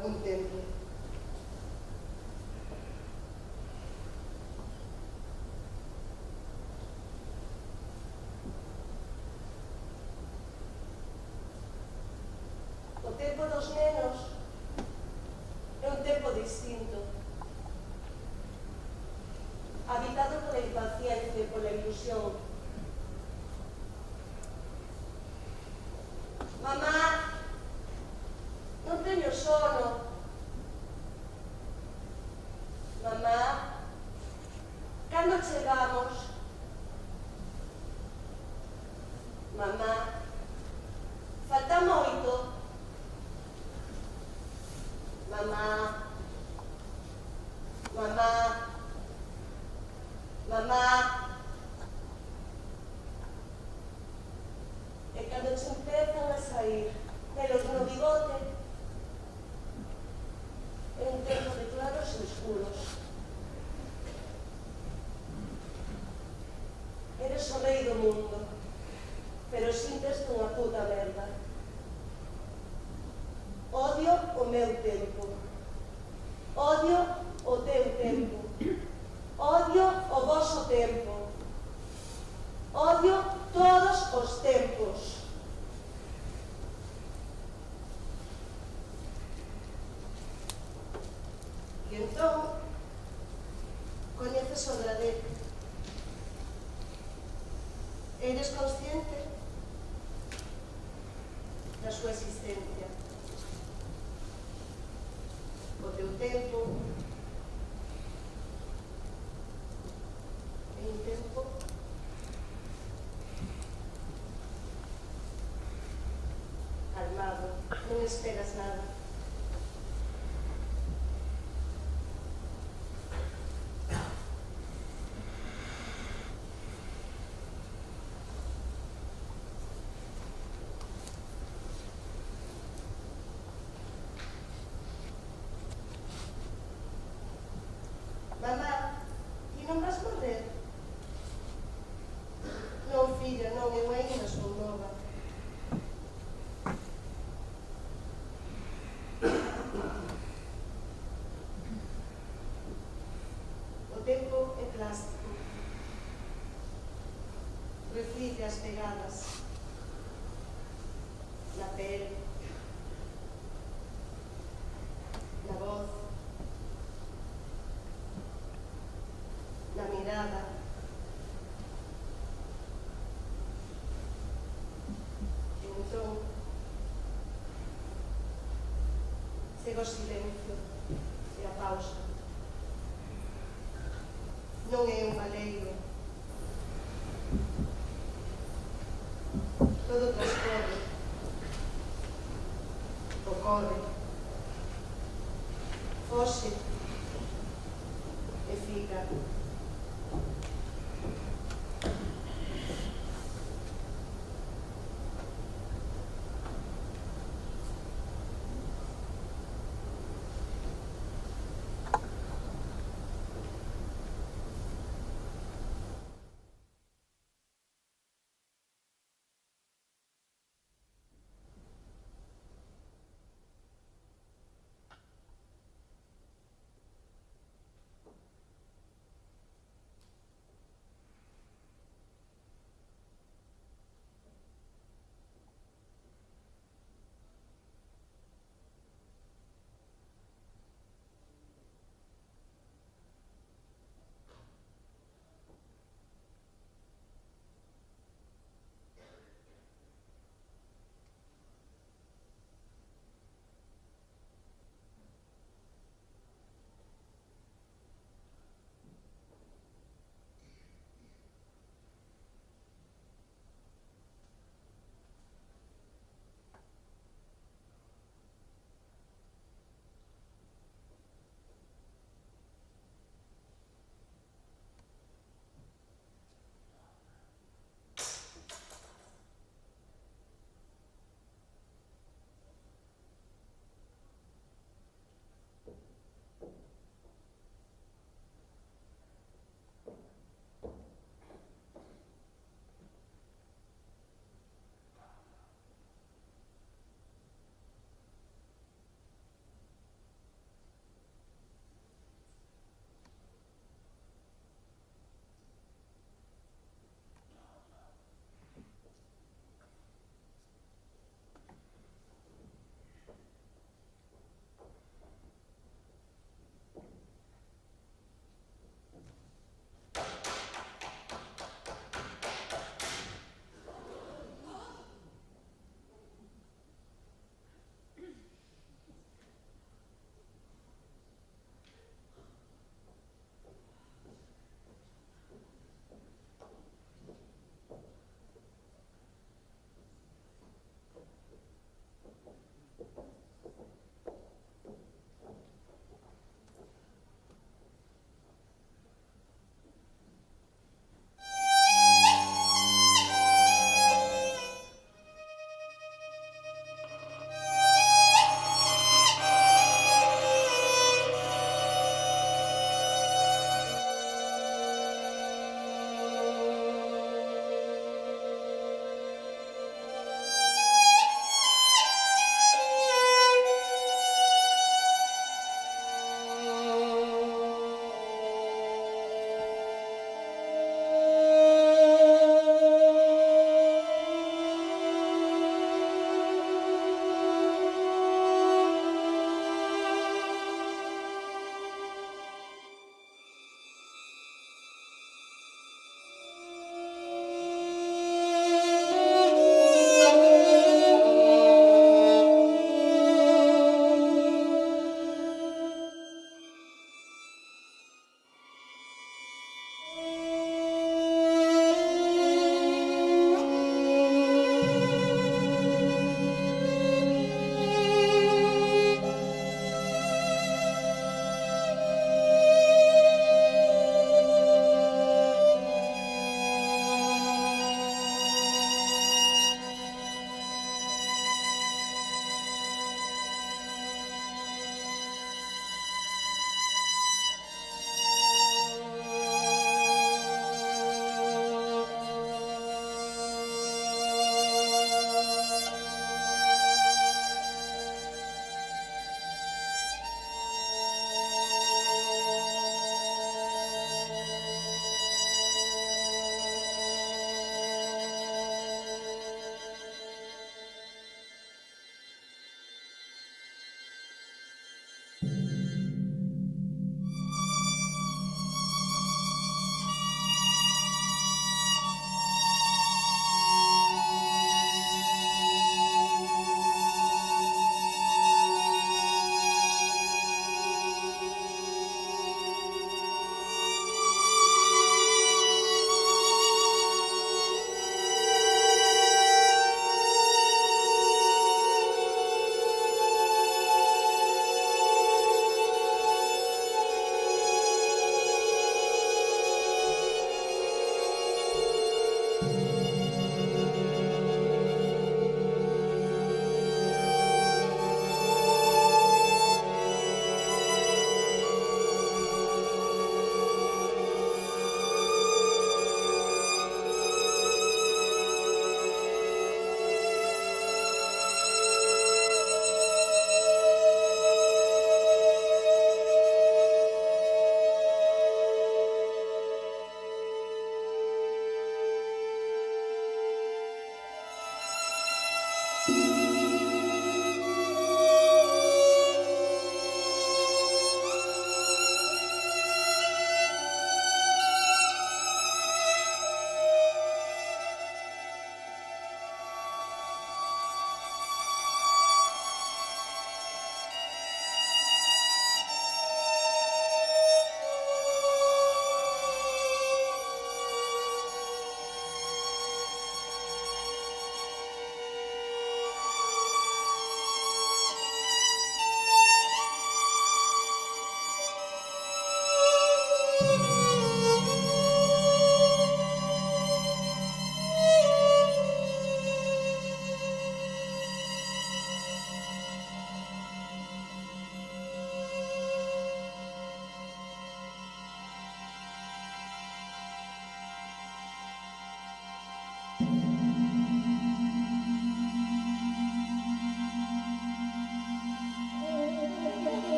algún tempo. O tempo dos nenos é un tempo distinto, habitado pola impaciencia e pola ilusión. Mamá, non teño sono. Mamá, cando chegamos? Mamá, falta moito. Mamá, mamá, mamá. E cando se empezan a sair pelos no bigote, é un tempo de claros e escuros. Eres o rei do mundo, pero sintes unha puta merda. Odio o meu tempo. Odio o teu tempo. Odio o voso tempo. Odio todos os tempos. E entón, coñeces o Gradec. Eres consciente da súa existencia. O teu tempo é un tempo calmado, non esperas nada. Mamá, ti non vas morrer? Non, filla, non, eu ainda son nova. O tempo é plástico. Reflite as pegadas na pel, na voz, na mirada. E entón, chega o silencio e a pausa. Non é un baleiro. Todo transcorre. Ocorre. Foxe. E fica.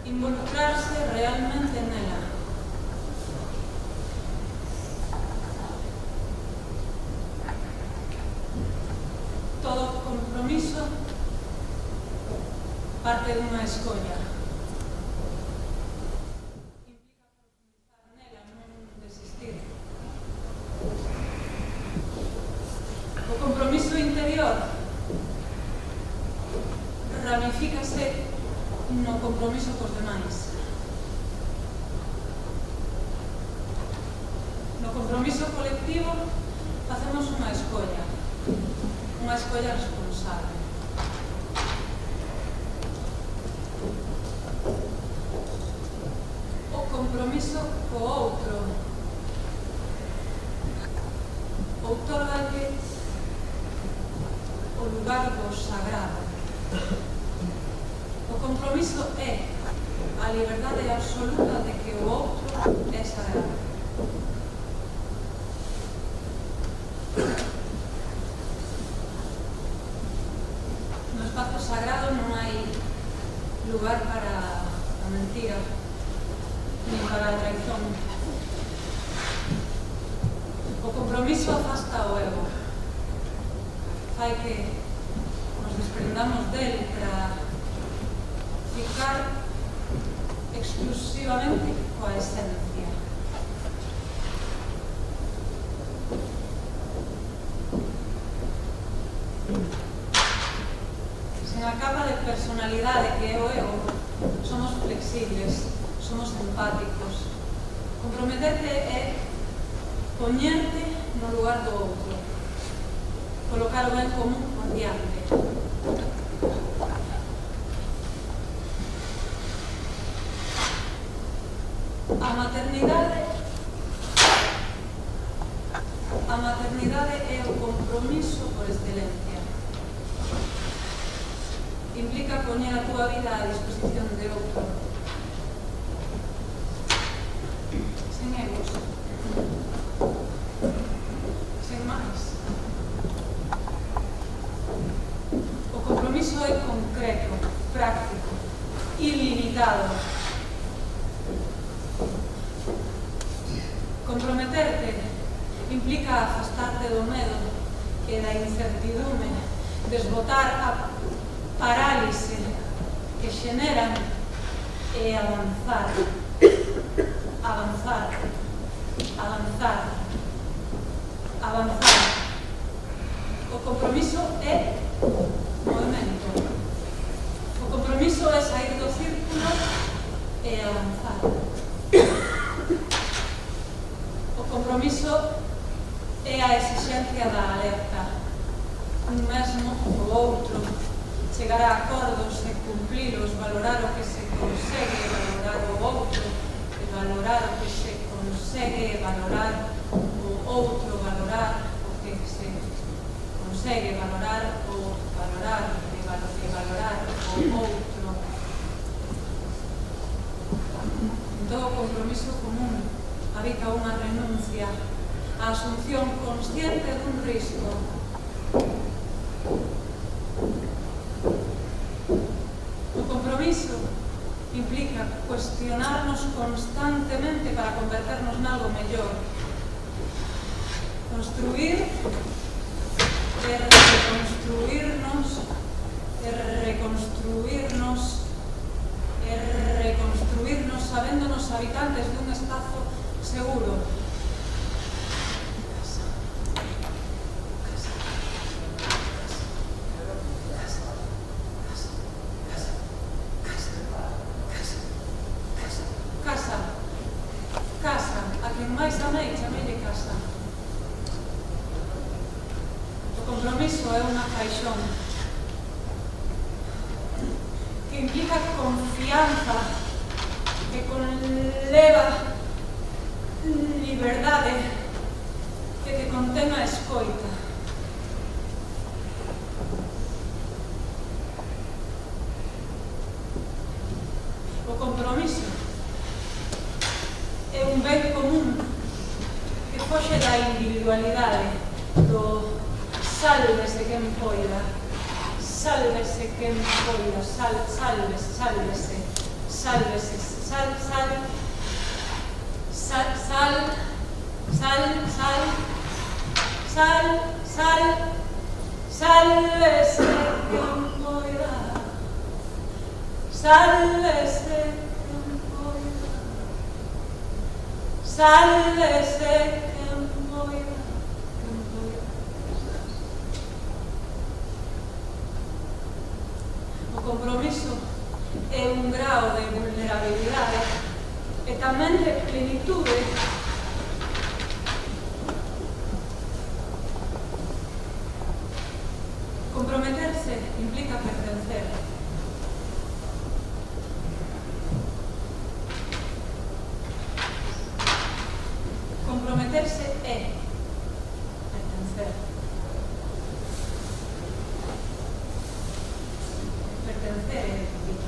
involucrarse realmente nela. Todo compromiso parte dunha escolla. Implica profundizar nela, non desistir. O compromiso interior ramifícase no compromiso cos demais. No compromiso colectivo facemos unha escolla responsable. O compromiso co outro outorgalle o lugar do sagrado. O compromiso é a liberdade absoluta de que o outro é sagrado. No espazo sagrado non hai lugar para a mentira nin para a traizón. O compromiso afasta o ego, fai que nos desprendamos del para ficar exclusivamente coa esencia. Sen a capa de personalidade que é o ego, somos flexibles, somos empáticos. Comprometerte é poñerte no lugar do outro, colocar o ben común por diante. A maternidade é o compromiso por excelencia. Implica poñer a túa vida a disposición de outro. Sen egos. Sen máis. O compromiso é concreto, práctico, ilimitado. Comprometerte implica afastarte do medo e da incertidume, desbotar a parálise que xeneran e avanzar. Avanzar. Avanzar. Avanzar. O compromiso é movimento. O compromiso é sair do círculo e avanzar. O compromiso é a exigencia da alerta, un mesmo o outro, chegar a acordos e cumplilos, valorar o que se consegue, valorar o outro, e valorar o que se consegue, valorar o outro, valorar o que se consegue, valorar o valorar e valorar o outro. En todo compromiso común habita unha renuncia, a asunción consciente dun risco. O compromiso implica cuestionarnos constantemente para converternos nalgo mellor. Construir e reconstruirnos sabéndonos habitantes dun espazo seguro. Casa, a quen máis amei, chameille casa. O compromiso é unha paixón que implica confianza, que conleva liberdade, que contén a escoita. O compromiso é un ben común que foxe da individualidade, do sálvese quen poida, sálvese quen poida, sálvese. Sálvese, sal, sal, sal, sal, sal, sal, sal, sal, sálvese quen poida, sálvese quen poida, sálvese quen poida, quen poida. O compromiso é un grao de vulnerabilidade e tamén de plenitude. Comprometerse implica pertencer. Comprometerse é pertencer. Pertencer é vivir.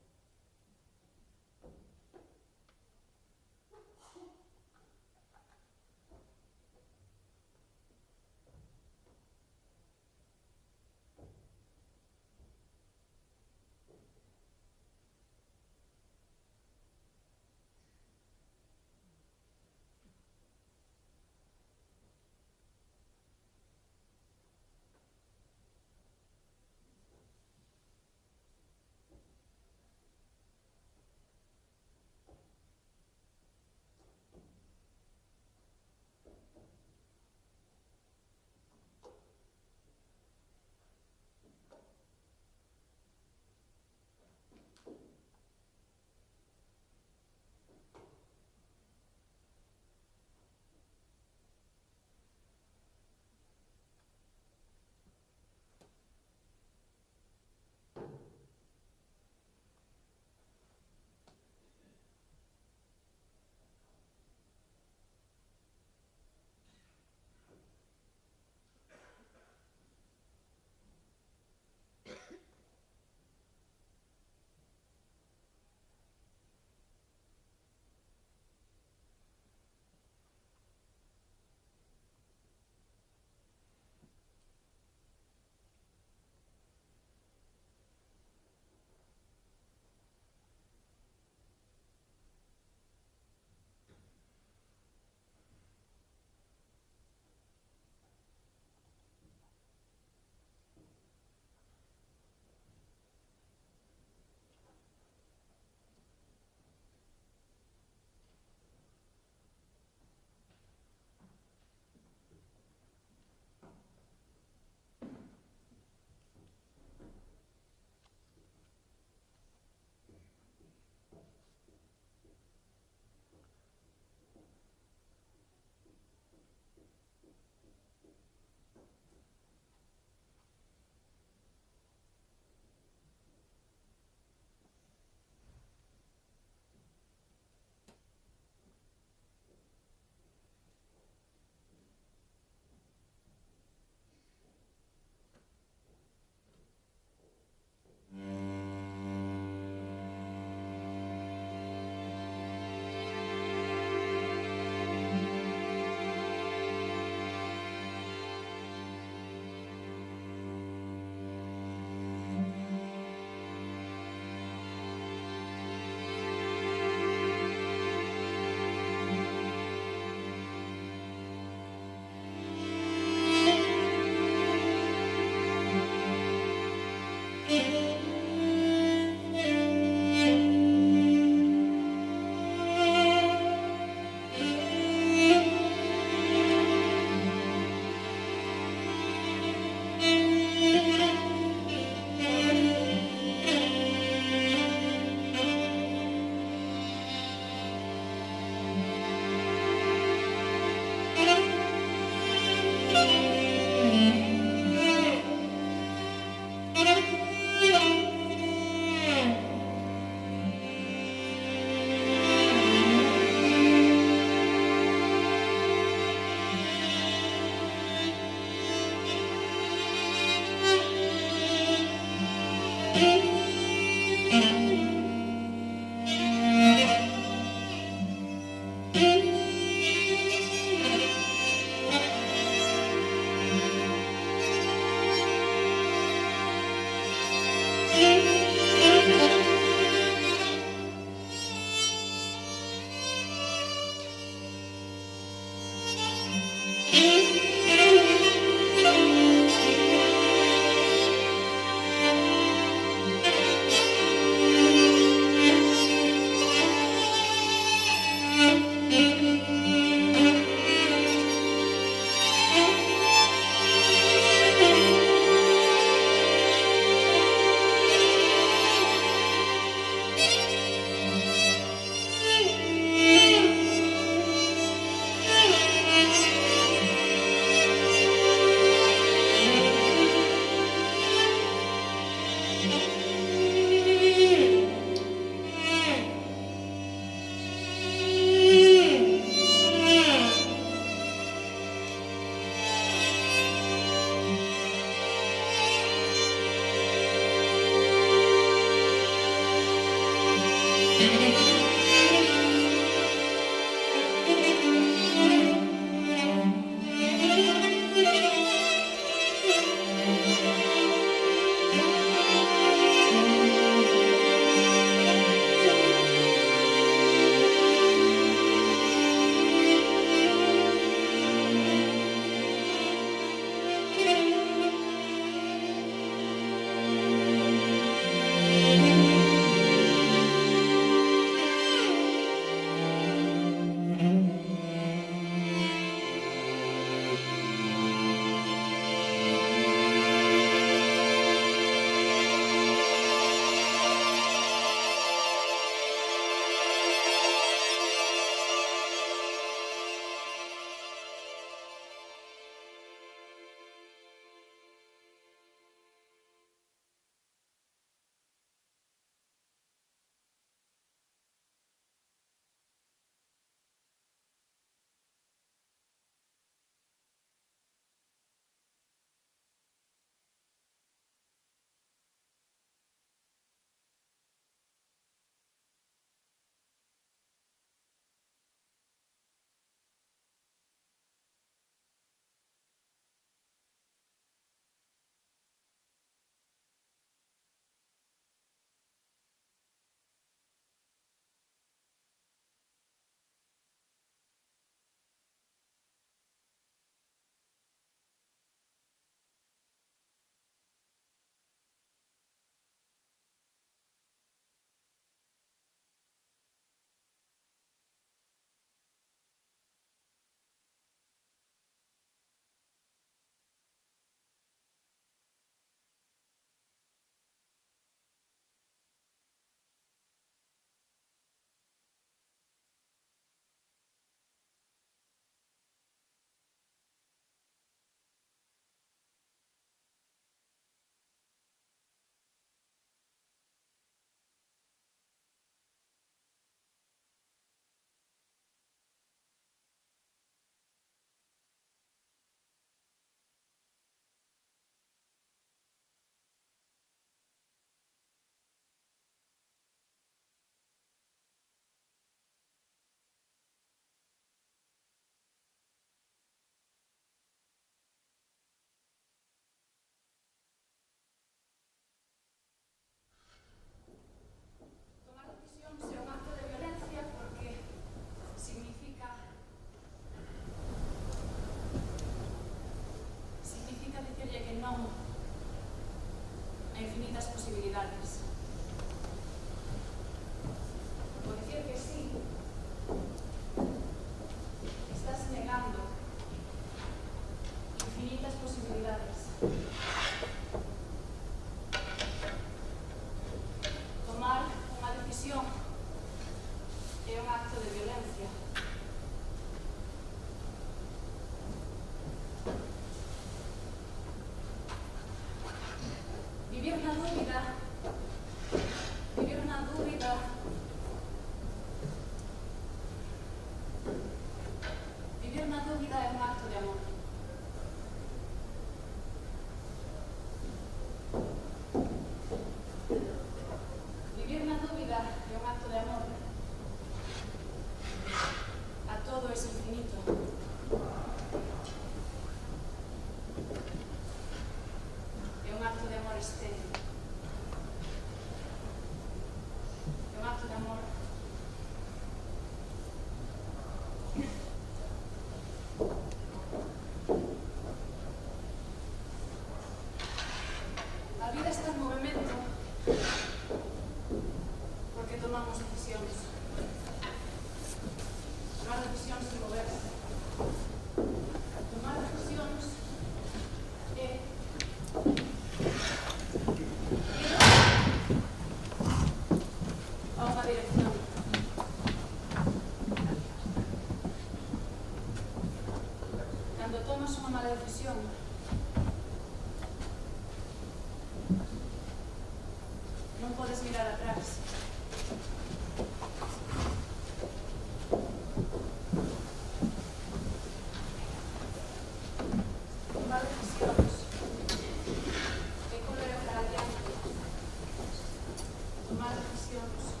tomar decisiones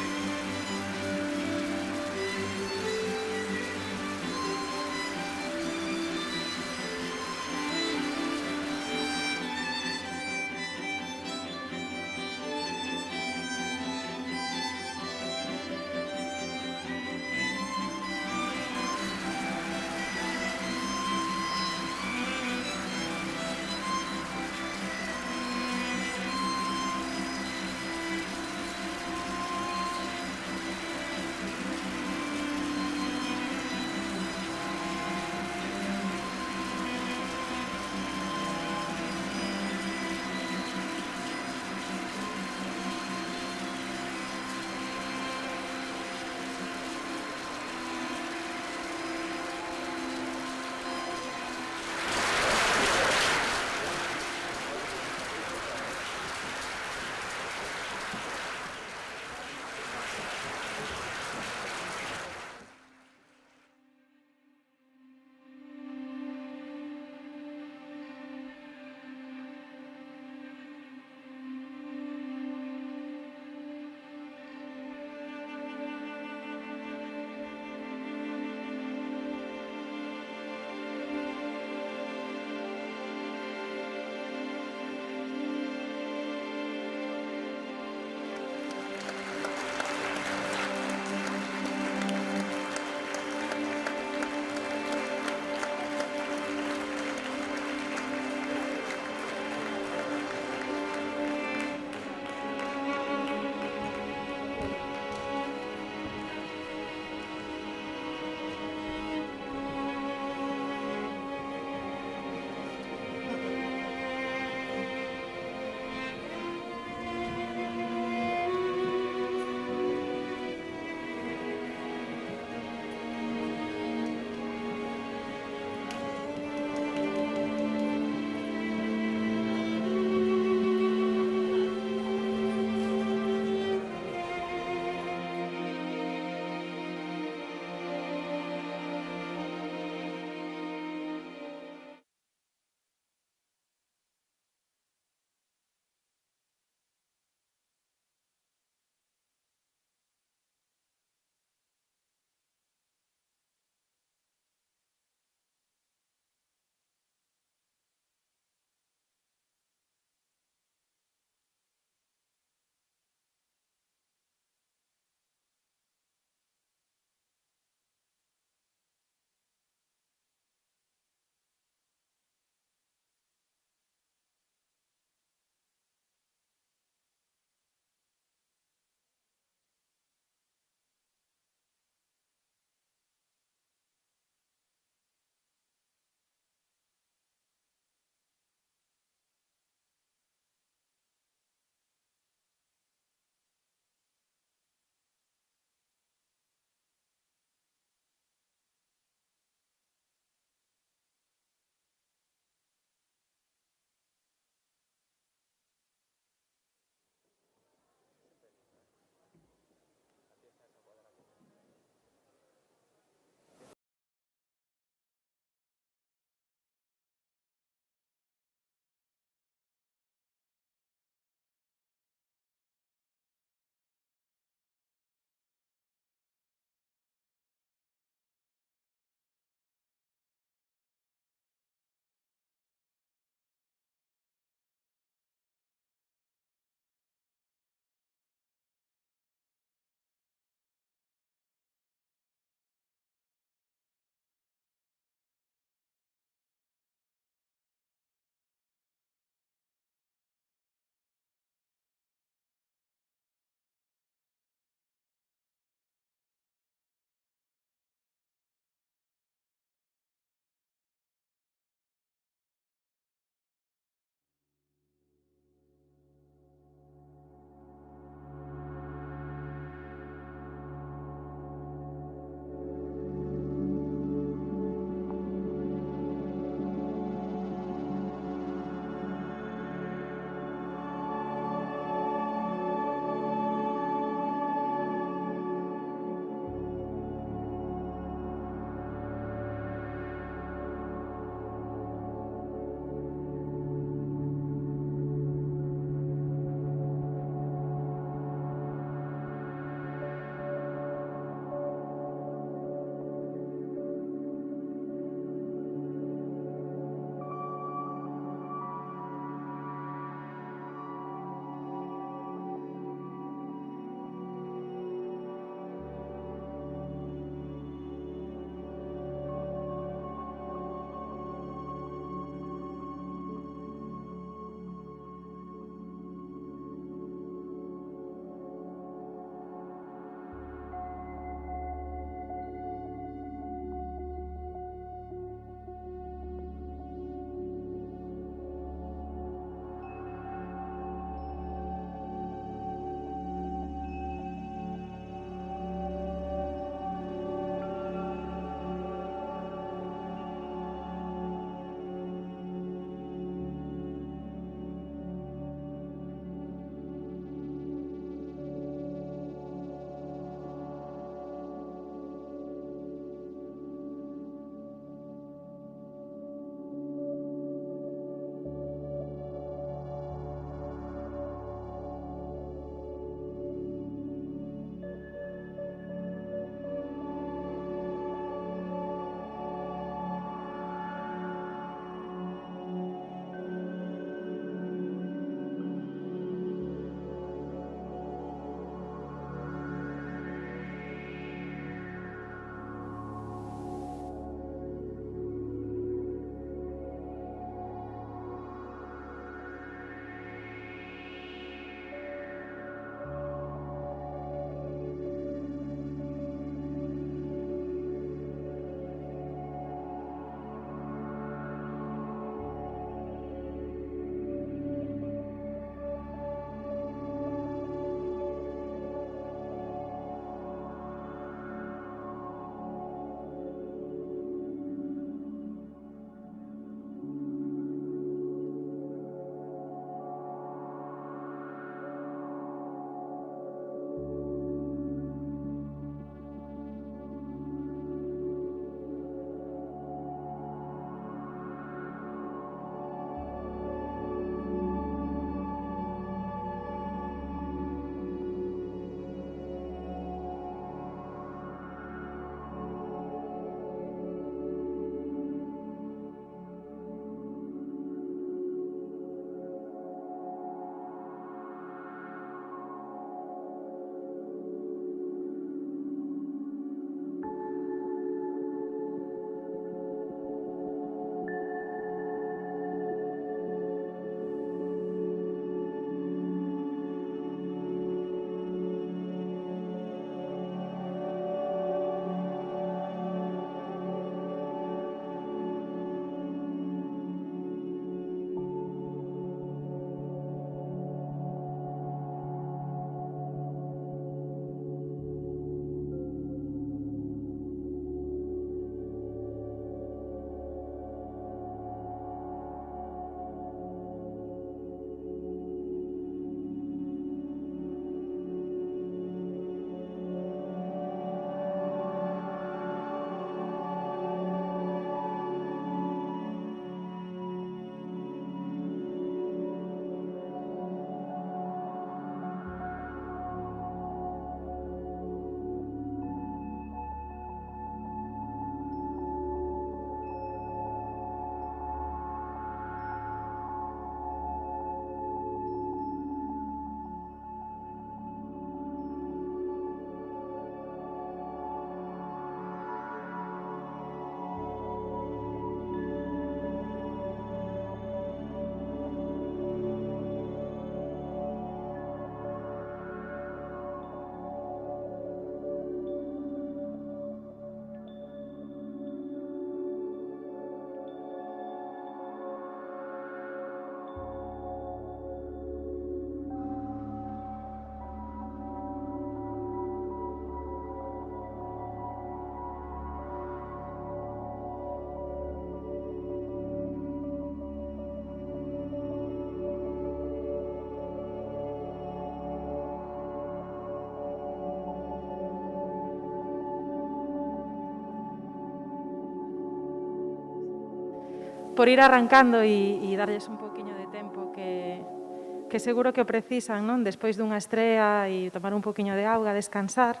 por ir arrancando e darlles un poquinho de tempo que seguro que o precisan, non? Despois dunha estrea e tomar un poquinho de auga, descansar.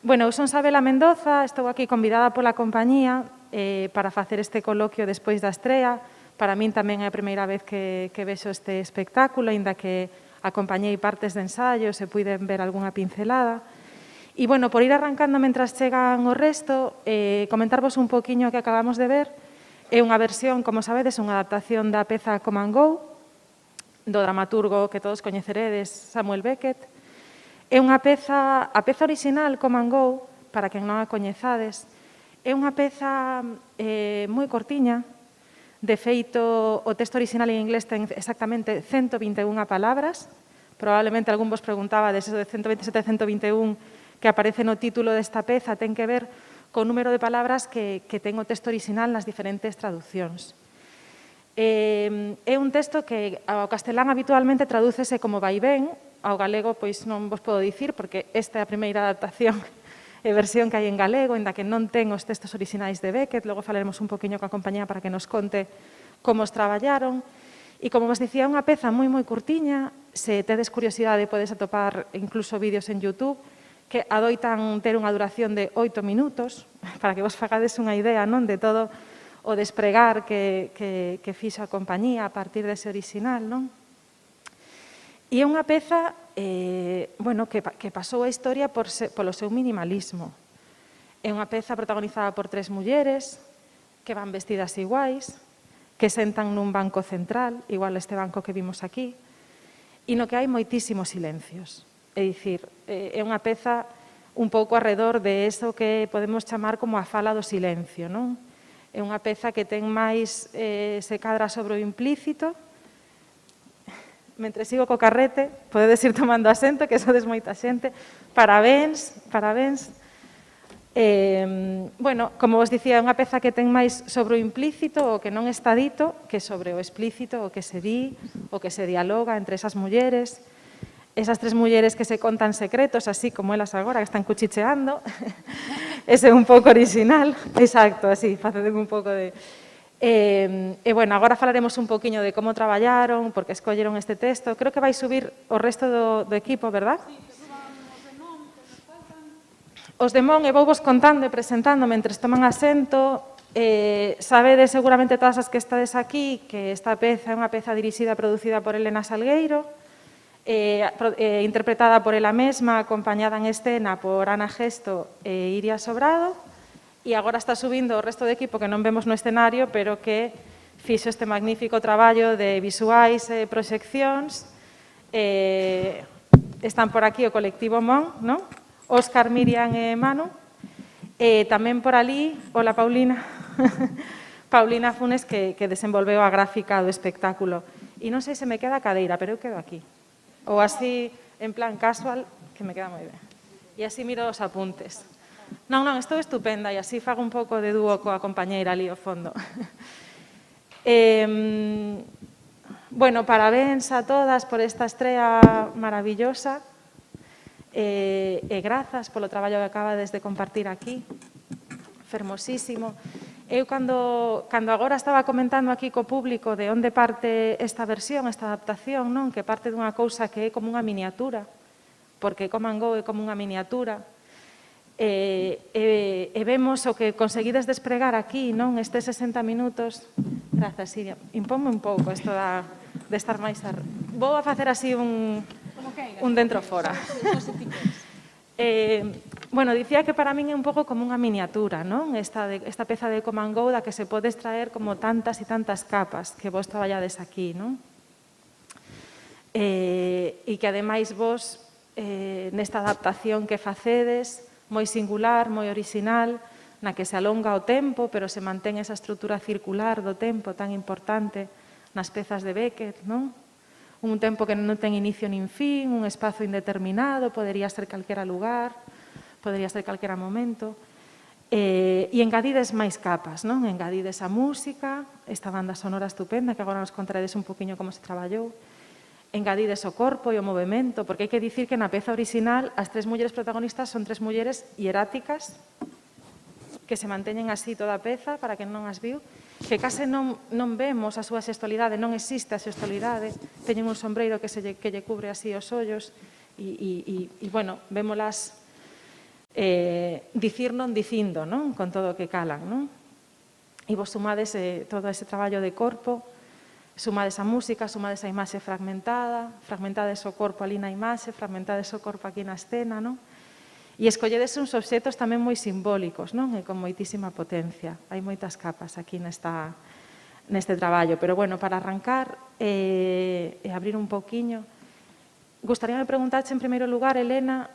Bueno, eu son Sabela Mendoza, estou aquí convidada pola compañía para facer este coloquio despois da estrea. Para min tamén é a primeira vez que vexo este espectáculo, aínda que acompañei partes de ensaio, se puiden ver algunha pincelada. E, bueno, por ir arrancando mentras chegan o resto, comentarvos un poquinho que acabamos de ver. É unha versión, como sabedes, unha adaptación da peza Come and Go, do dramaturgo que todos coñeceredes, Samuel Beckett. É unha peza, a peza original, Come and Go, para quen non a coñezades, é unha peza moi cortiña. De feito, o texto original en inglés ten exactamente 121 palabras. Probablemente algún vos preguntaba de eso de 127 e 121 que aparece no título desta peza, ten que ver co número de palabras que ten o texto original nas diferentes traduccións. É un texto que ao castelán habitualmente tradúcese como vaivén, ao galego pois non vos podo dicir porque esta é a primeira adaptación e versión que hai en galego, ainda que non ten os textos orixinais de Beckett. Logo falaremos un poquinho coa compañía para que nos conte como os traballaron. E como vos dicía, é unha peza moi curtiña. Se tedes curiosidade, podes atopar incluso vídeos en YouTube que adoitan ter unha duración de 8 minutos, para que vos fagades unha idea, non, de todo o despregar que fixo a compañía a partir dese orixinal, non? E é unha peza que pasou a historia polo seu minimalismo. É unha peza protagonizada por 3 mulleres que van vestidas iguais, que sentan nun banco central, igual este banco que vimos aquí, e no que hai moitísimos silencios. É dicir, é unha peza un pouco arredor de eso que podemos chamar como a fala do silencio, non? É unha peza que ten máis, se cadra sobre o implícito. Mentre sigo co carrete, podedes ir tomando asento, que sodes moita xente. Parabéns, parabéns. Bueno, como vos dicía, é unha peza que ten máis sobre o implícito, o que non está dito, que sobre o explícito, o que se di, o que se dialoga entre esas mulleres. Esas 3 mulleres que se contan secretos, así como elas agora, que están cuchicheando. Ese é un pouco original. Exacto, así, facedeme un pouco de... bueno, agora falaremos un poquinho de como traballaron, porque escolleron este texto. Creo que vai subir o resto do equipo, verdad? Sí, que suban os de Mon, que nos faltan. Os de Mon, e vou vos contando e presentando mentres toman asento. Sabedes seguramente todas as que estades aquí que esta peza é unha peza dirixida e producida por Elena Salgueiro, interpretada por ela mesma, acompañada en escena por Ana Gesto e Iria Sobrado. E agora está subindo o resto do equipo que non vemos no escenario, pero que fixo este magnífico traballo de visuais e proxeccións. Están por aquí o colectivo Mon, non? Óscar, Miriam e Manu. Tamén por ali, hola Paulina, Paulina Funes, que desenvolveu a gráfica do espectáculo. E non sei se me queda a cadeira, pero eu quedo aquí. Ou así, en plan casual, que me queda moi ben. E así miro os apuntes. Non, estou estupenda e así fago un pouco de dúo coa compañeira ali ao fondo. Bueno, parabéns a todas por esta estrea maravillosa e grazas polo traballo que acabades de compartir aquí. Fermosísimo. Eu, cando agora estaba comentando aquí co público de onde parte esta versión, esta adaptación, non? Que parte dunha cousa que é como unha miniatura, porque Come and Go é como unha miniatura. Vemos o que conseguides despregar aquí, non? Estes 60 minutos. Grazas, Siria. Imponme un pouco isto de estar máis... Vou a facer así un dentro fora. Bueno, dicía que para min é un pouco como unha miniatura, non? Esta peza de Come and Go da que se pode extraer como tantas e tantas capas que vos traballades aquí, non? E que ademais vos, nesta adaptación que facedes, moi singular, moi orixinal, na que se alonga o tempo, pero se mantén esa estrutura circular do tempo tan importante nas pezas de Beckett, non? Un tempo que non ten inicio nin fin, un espazo indeterminado, podería ser calquera lugar, podería ser calquera momento. E engadides máis capas, non? Engadides a música, esta banda sonora estupenda, que agora nos contaredes un poquinho como se traballou. Engadides o corpo e o movimento, porque hai que dicir que na peza original as 3 mulleres protagonistas son 3 mulleres hieráticas que se manteñen así toda a peza, para quen non as viu. que case non vemos a súa xestualidade, non existe a xestualidade, teñen un sombreiro que lle cubre así os ollos, e bueno, vémolas dicir non dicindo, non? Con todo o que calan, non? E vos sumades todo ese traballo de corpo, sumades a música, sumades a imaxe fragmentades o corpo ali na imaxe, fragmentades o corpo aquí na escena, non? E escolledes uns obxetos tamén moi simbólicos, non? E con moitísima potencia. Hai moitas capas aquí neste traballo. Pero, bueno, para arrancar e abrir un pouquiño, gustaríame preguntarche en primeiro lugar, Elena,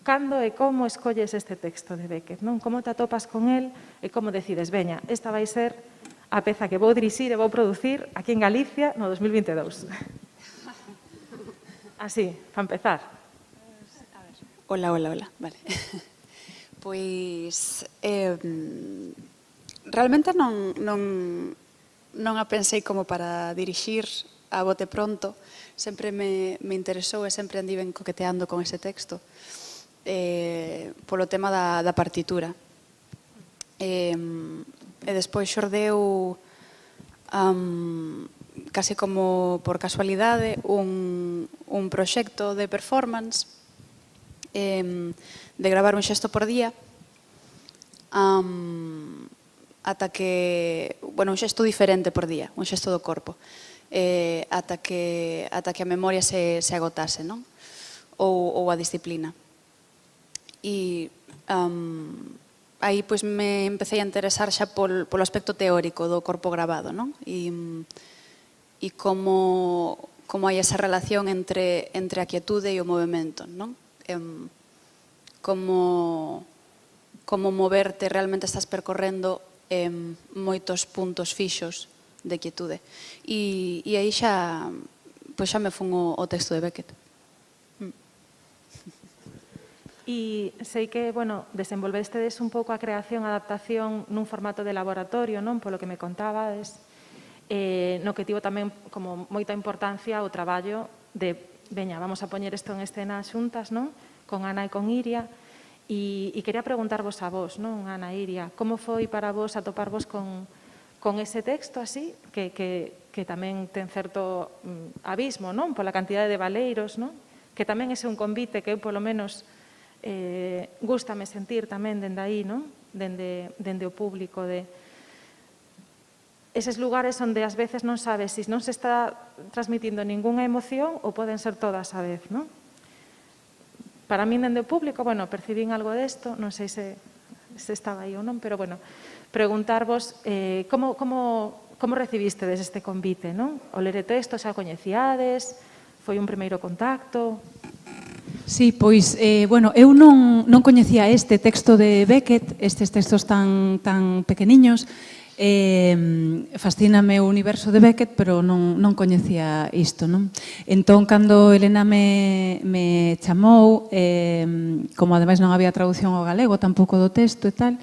cando e como escolles este texto de Beckett, non? Como te atopas con el e como decides, veña, esta vai ser a peza que vou dirixir e vou producir aquí en Galicia no 2022. Así, para empezar. Hola, vale. Pois, realmente non a pensei como para dirixir a bote pronto. Sempre me interesou e sempre andiven coqueteando con ese texto polo tema da partitura. E despois xordeu case como por casualidade un proxecto de performance de gravar un xesto por día ata que, bueno, un xesto diferente por día, un xesto do corpo, ata que a memoria se agotase, non? Ou a disciplina. E aí pois me empecé a interesar xa polo aspecto teórico do corpo gravado, non? E como hai esa relación entre a quietude e o movimento, non? Como moverte realmente estás percorrendo moitos puntos fixos de quietude. E aí xa me fun o texto de Beckett. E sei que, bueno, desenvolvestedes un pouco a creación, a adaptación nun formato de laboratorio, non? Polo que me contabades, no que tivo tamén como moita importancia o traballo de, veña, vamos a poñer isto en escena xuntas, non? Con Ana e con Iria, e quería preguntarvos a vos, non, Ana e Iria, como foi para vos atoparvos con ese texto así, que tamén ten certo abismo, non, pola cantidade de valeiros, non, que tamén é un convite que eu, polo menos, gústame sentir tamén dende aí, non, dende o público, de eses lugares onde ás veces non sabes se non se está transmitindo ningunha emoción ou poden ser todas a vez, non? Para min, dende o público, bueno, percibín algo desto, non sei se estaba aí ou non, pero, bueno, preguntarvos como recibistedes este convite, non? O ler o texto, xa o coñecíades, foi un primeiro contacto? Sí, pois, bueno, eu non coñecía este texto de Beckett, estes textos tan pequeniños. Fascíname o universo de Beckett, pero non coñecía isto, non? Entón, cando Elena me chamou, como ademais non había traducción ao galego, tampouco do texto e tal,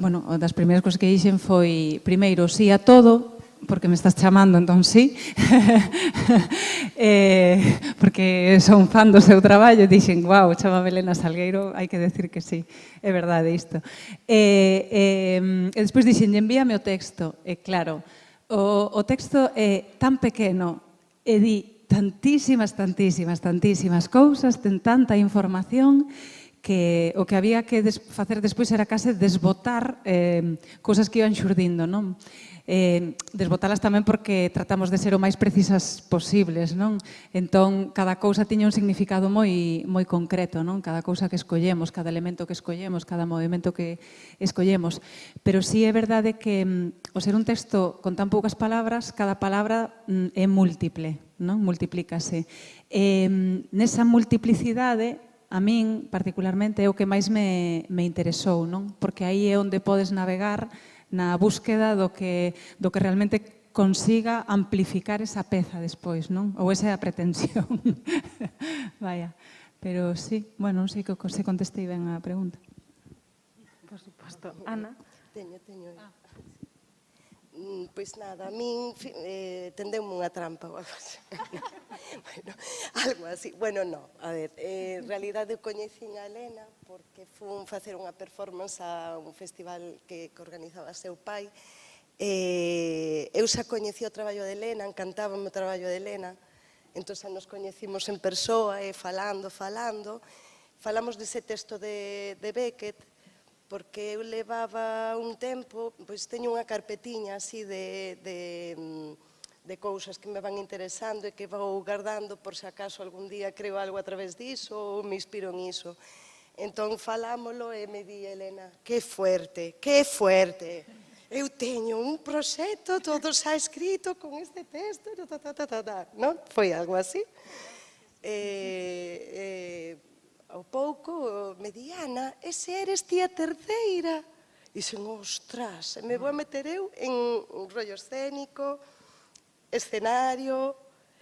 bueno, das primeiras cousas que dixen foi, primeiro, sí a todo, porque me estás chamando, entón sí, porque son fan do seu traballo, e dixen, guau, chamame Elena Salgueiro, hai que decir que sí, é verdade isto. E despois dixen, envíame o texto, e claro, o texto é tan pequeno, e di tantísimas cousas, ten tanta información, que o que había que facer despois era case desbotar cousas que iban xurdindo, non? Desbotalas tamén porque tratamos de ser o máis precisas posibles, non? Entón, cada cousa tiña un significado moi concreto, non? Cada cousa que escollemos, cada elemento que escollemos, cada movimento que escollemos. Pero sí é verdade que, ao ser un texto con tan poucas palabras, cada palabra é múltiple, non? Multiplícase. Nesa multiplicidade, a min, particularmente, é o que máis me interesou, non? Porque aí é onde podes navegar na búsqueda do que realmente consiga amplificar esa peza despois, non? Ou esa é a pretensión. Vaya, pero sí, bueno, non sei que se contestei ben a pregunta. Por suposto. Ana? Teño. Pois nada, a min tendeume unha trampa ou algo así. Bueno, algo así. Bueno, no, a ver, en realidade eu coñecín a Elena porque fun facer unha performance a un festival que organizaba seu pai. Eu xa coñecí o traballo de Elena, encantábame o traballo de Elena, entón xa nos coñecimos en persoa e falamos dese texto de Beckett, porque eu levaba un tempo, pois teño unha carpetiña así de cousas que me van interesando e que vou guardando por se acaso algún día creo algo a través diso ou me inspiro en iso. Entón falámolo e me di Elena, que fuerte, eu teño un proxecto todo xa escrito con este texto, non? Foi algo así. Ao pouco me di, Ana, ese eres ti a terceira? E dixen, ostras, me vou a meter eu en un rollo escénico, escenario.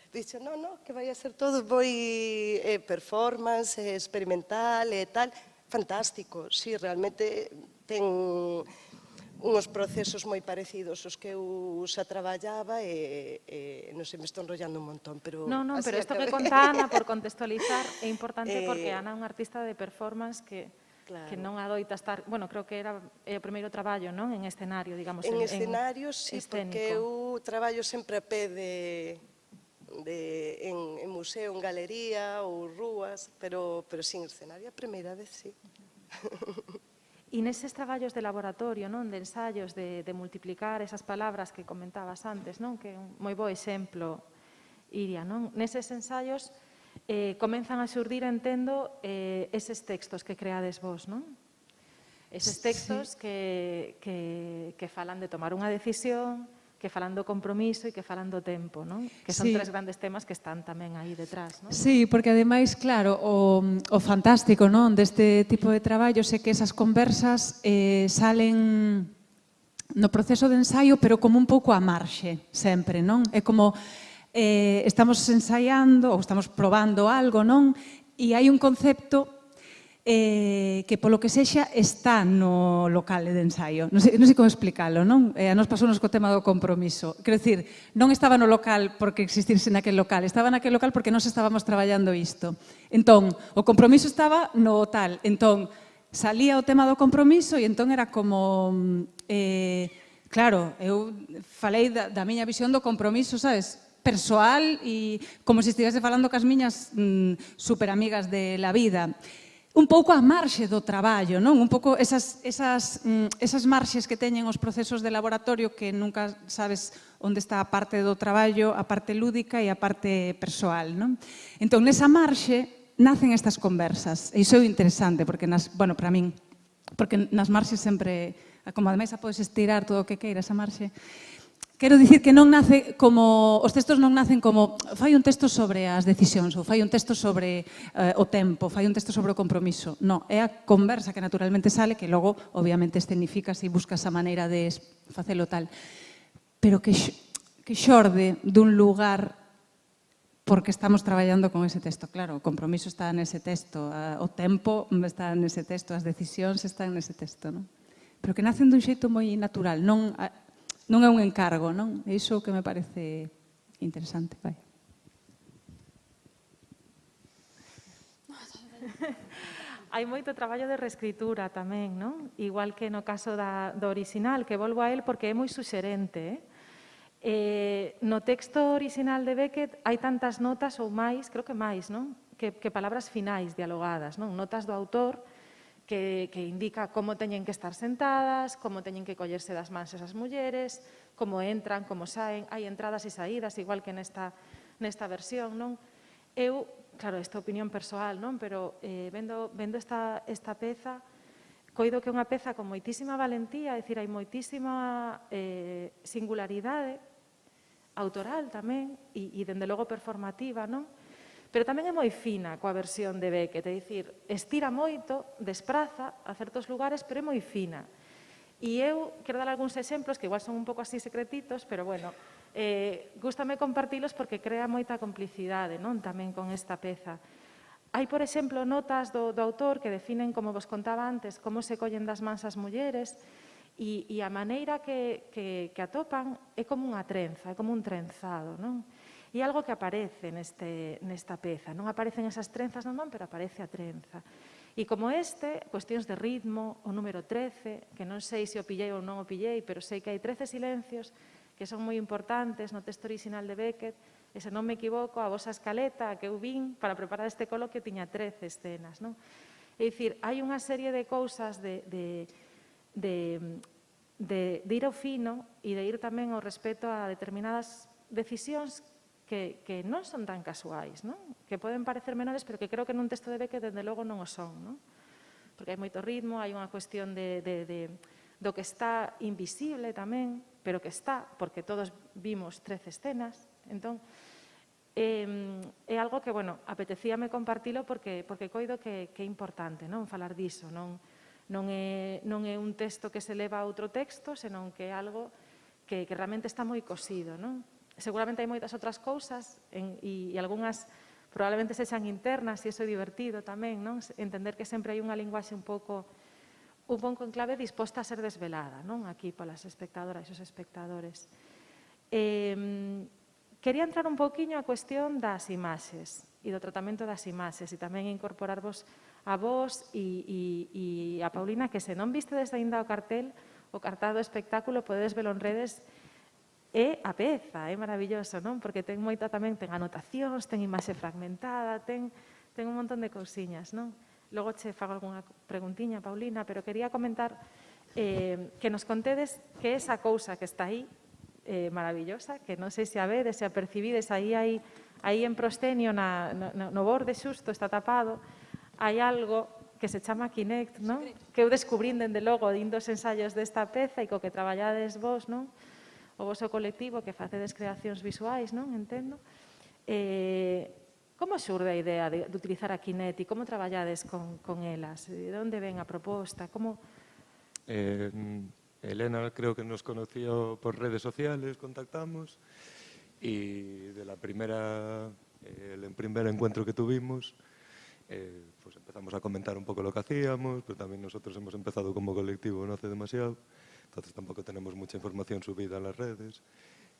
Dixen, no, que vai a ser todo moi performance, experimental e tal. Fantástico, sí, realmente ten uns procesos moi parecidos aos que eu xa traballaba e non sei, me estou enrollando un montón, pero... Non, pero isto que conta Ana, por contextualizar, é importante porque Ana é unha artista de performance que non adoita estar... Bueno, creo que era o primeiro traballo, non? En escenario, digamos. En escenario, sí, porque eu traballo sempre a pé en museo, en galería ou rúas, pero sin escenario a primeira vez, sí. E neses traballos de laboratorio, non, de ensaios, de multiplicar esas palabras que comentabas antes, non, que é un moi bo exemplo, Iria, non? Neses ensaios comenzan a xurdir, entendo, eses textos que creades vos, non? Eses textos que falan de tomar unha decisión, que falan do compromiso e que falan do tempo, non? Que son tres grandes temas que están tamén aí detrás, non? Sí, porque ademais, claro, o fantástico, non, deste tipo de traballos é que esas conversas salen no proceso de ensaio, pero como un pouco á marxe, sempre, non? É como estamos ensaiando ou estamos probando algo, non? E hai un concepto que polo que sexa está no local de ensaio. Non sei como explicalo, non? A nos pasounos co tema do compromiso. Quero dicir, non estaba no local porque existirse naquel local, estaba naquel local porque nós estábamos traballando isto. Entón, o compromiso estaba no tal. Entón, salía o tema do compromiso e entón era como... claro, eu falei da miña visión do compromiso, sabes? Persoal e como se estivese falando cas miñas superamigas de la vida. Un pouco a marxe do traballo, non? Un pouco esas marxes que teñen os procesos de laboratorio que nunca sabes onde está a parte do traballo, a parte lúdica e a parte persoal, non? Entón, nesa marxe nacen estas conversas. E iso é interesante, porque, bueno, para min, porque nas marxes sempre, como ademais a podes estirar todo o que queiras a marxe, quero dicir que non nace como, os textos non nacen como fai un texto sobre as decisións ou fai un texto sobre o tempo, fai un texto sobre o compromiso. Non, é a conversa que naturalmente sale, que logo obviamente escenificas e buscas a maneira de facelo tal, pero que xorde dun lugar porque estamos traballando con ese texto. Claro, o compromiso está nese texto, o tempo está nese texto, as decisións están nese texto, non? Pero que nacen dun xeito moi natural, non é un encargo, non? É iso que me parece interesante, vai. Hai moito traballo de reescritura tamén, non? Igual que no caso do orixinal, que volvo a él porque é moi suxerente. No texto orixinal de Beckett hai tantas notas ou máis, creo que máis, non? Que palabras finais dialogadas, non? Notas do autor que indica como teñen que estar sentadas, como teñen que collerse das mans esas mulleres, como entran, como saen, hai entradas e saídas, igual que nesta versión, non? Eu, claro, esta opinión persoal, non? Pero vendo esta peza, coido que é unha peza con moitísima valentía, é dicir, hai moitísima singularidade, autoral tamén, e dende logo performativa, non? Pero tamén é moi fina coa versión de Beckett, é dicir, estira moito, despraza a certos lugares, pero é moi fina. E eu quero dar algúns exemplos que igual son un pouco así secretitos, pero bueno, gústame compartilos porque crea moita complicidade, non? Tamén con esta peza. Hai, por exemplo, notas do autor que definen, como vos contaba antes, como se collen das mans as mulleres E a maneira que atopan é como unha trenza, é como un trenzado, non? E algo que aparece nesta peza. Non aparecen esas trenzas na man, pero aparece a trenza. E como cuestións de ritmo, o número 13, que non sei se o pillei ou non o pillei, pero sei que hai 13 silencios que son moi importantes no texto original de Beckett, e se non me equivoco, a vosa escaleta que eu vin para preparar este coloquio tiña 13 escenas, non? É dicir, hai unha serie de cousas de ir ao fino e de ir tamén ao respeto a determinadas decisións que non son tan casuais, non? Que poden parecer menores, pero que creo que nun texto de Beckett, desde logo, non o son, non? Porque hai moito ritmo, hai unha cuestión do que está invisible tamén, pero que está, porque todos vimos 13 escenas. Entón, é algo que, bueno, apetecíame compartilo porque coido que é importante, non? Falar diso, non é un texto que se leva a outro texto, senón que é algo que realmente está moi cosido, non? Seguramente hai moitas outras cousas e algunhas probablemente sexan internas e iso é divertido tamén, non? Entender que sempre hai unha linguaxe un pouco en clave disposta a ser desvelada, non? Aquí polas espectadoras e os espectadores. Quería entrar un pouquiño a cuestión das imaxes e do tratamento das imaxes e tamén incorporarvos a vos e a Paulina, que se non vistedes aínda o cartel, o cartado espectáculo, podedes velo en redes. É a peza, é maravilloso, non? Porque ten moita tamén, ten anotacións, ten imaxe fragmentada, ten un montón de cousiñas, non? Logo che fago algunha preguntiña, Paulina, pero quería comentar que nos contedes que esa cousa que está aí, maravillosa, que non sei se a vedes, se a percibides, aí en proscenio, no borde xusto, está tapado, hai algo que se chama Kinect, non? Que eu descubrín, dende logo, indo os ensaios desta peza e co que traballades vos, non? O voso colectivo que facedes creacións visuais, non? Entendo. Como xurde a idea de utilizar a Kinect e como traballades con elas? De onde ven a proposta? Como... Elena creo que nos conoció por redes sociales, contactamos y el primer encuentro que tuvimos pues empezamos a comentar un poco lo que hacíamos, pero también nosotros hemos empezado como colectivo no hace demasiado, entonces tampoco tenemos mucha información subida en las redes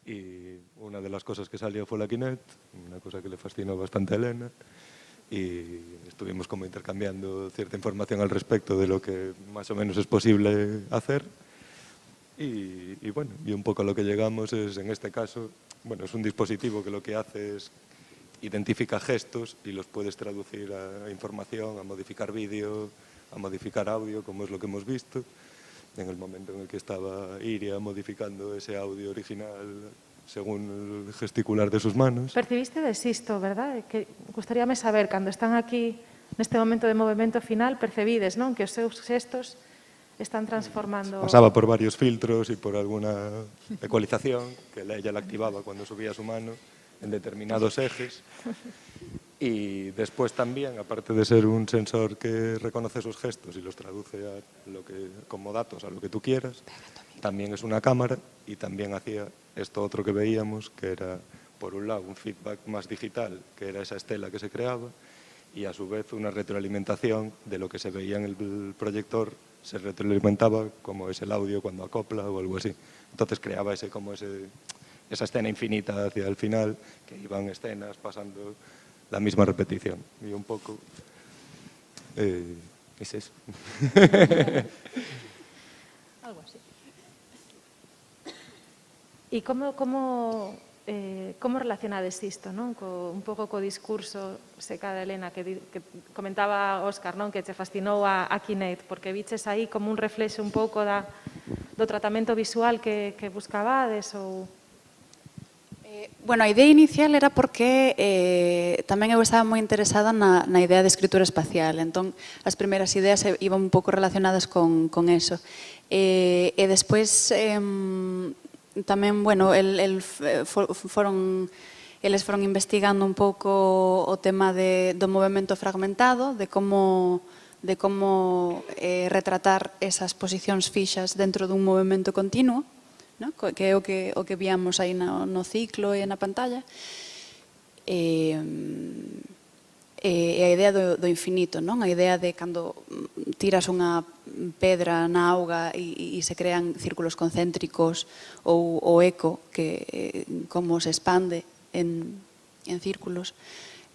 y una de las cosas que salió fue la Kinect, una cosa que le fascinó bastante a Elena y estuvimos como intercambiando cierta información al respecto de lo que más o menos es posible hacer y bueno, y un poco a lo que llegamos es, en este caso, bueno, es un dispositivo que lo que hace es identifica gestos y los puedes traducir a información, a modificar vídeo, a modificar audio, como es lo que hemos visto. En el momento en el que estaba Iria modificando ese audio original según el gesticular de sus manos. Percibiste isto, verdad? Que gustaríame saber, cando están aquí neste momento de movimento final, percebides, non? Que os seus gestos están transformando... Pasaba por varios filtros y por alguna ecualización que ella la activaba cuando subía su mano en determinados ejes y después también, aparte de ser un sensor que reconoce sus gestos y los traduce como datos a lo que tú quieras, también es una cámara y también hacía esto otro que veíamos, que era por un lado un feedback más digital, que era esa estela que se creaba, y a su vez una retroalimentación de lo que se veía en el proyector, se retroalimentaba como es el audio cuando acopla o algo así. Entonces creaba esa escena infinita hacia el final, que iban escenas pasando la misma repetición. Y un poco es eso. Algo así. E como relacionades isto, non? Un pouco co discurso seca de Elena que comentaba Óscar, non? Que che fascinou a Kinect, porque viches aí como un reflexo un pouco do tratamento visual que buscabades ou... Bueno, a idea inicial era porque tamén eu estaba moi interesada na idea de escritura espacial, entón as primeiras ideas iban un pouco relacionadas con eso. E despois tamén, bueno, eles foron investigando un pouco o tema do movimento fragmentado, de como retratar esas posicións fixas dentro dun movimento continuo, ¿no? Que é o que víamos aí no ciclo e na pantalla. e a idea do infinito, non? A idea de cando tiras unha pedra na auga e se crean círculos concéntricos ou o eco que como se expande en círculos.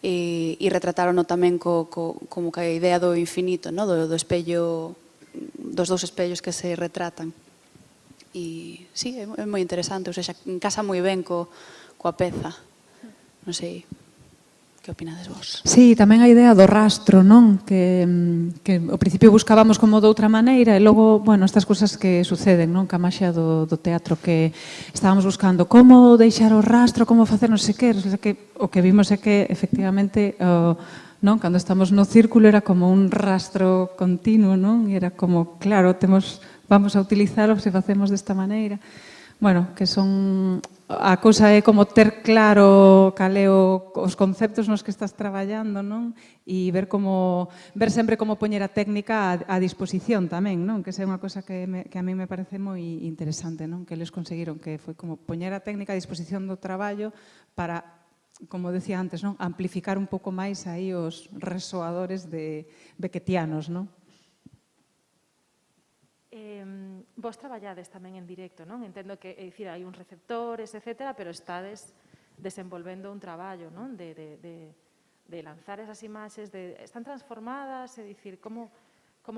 E retratárono tamén como que a idea do infinito, no? do espello, dos dous espellos que se retratan. E sí, é moi interesante, ou seja, encasa moi ben coa peza. Non sei, que opinades vos? Sí, tamén a idea do rastro, non? Que ao principio buscábamos como de outra maneira e logo, bueno, estas cousas que suceden, non? Que a maxia do teatro que estábamos buscando como deixar o rastro, como facer non sei que, o que vimos é que efectivamente non, cando estamos no círculo era como un rastro continuo, non? E era como, claro, vamos a utilizarlo se facemos desta maneira. Bueno, que son a cousa é como ter claro cal é os conceptos nos que estás traballando, non? E ver sempre como poñer a técnica a disposición tamén, non? Que esa é unha cousa que a mí me parece moi interesante, non? Que eles conseguiron, que foi como poñer a técnica a disposición do traballo para, como decía antes, non? Amplificar un pouco máis aí os resoadores de bequetianos, non? Vos traballades tamén en directo, non? Entendo que, é dicir, hai uns receptores, etcétera, pero estades desenvolvendo un traballo, non? De lanzar esas imaxes, están transformadas, é dicir, como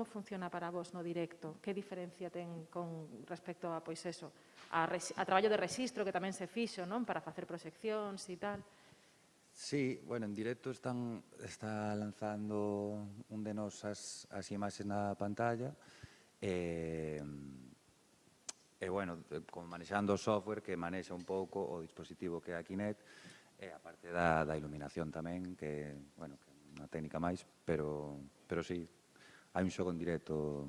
funciona para vos no directo? Que diferencia ten con respecto a, pois eso, a traballo de rexistro que tamén se fixo, non? Para facer proxeccións e tal. Sí, bueno, en directo está lanzando un de nós as imaxes na pantalla. E bueno, como manexando o software que manexa un pouco o dispositivo que é a Kinect, e a parte da iluminación tamén, que, bueno, que é unha técnica máis, pero sí, hai un xogo en directo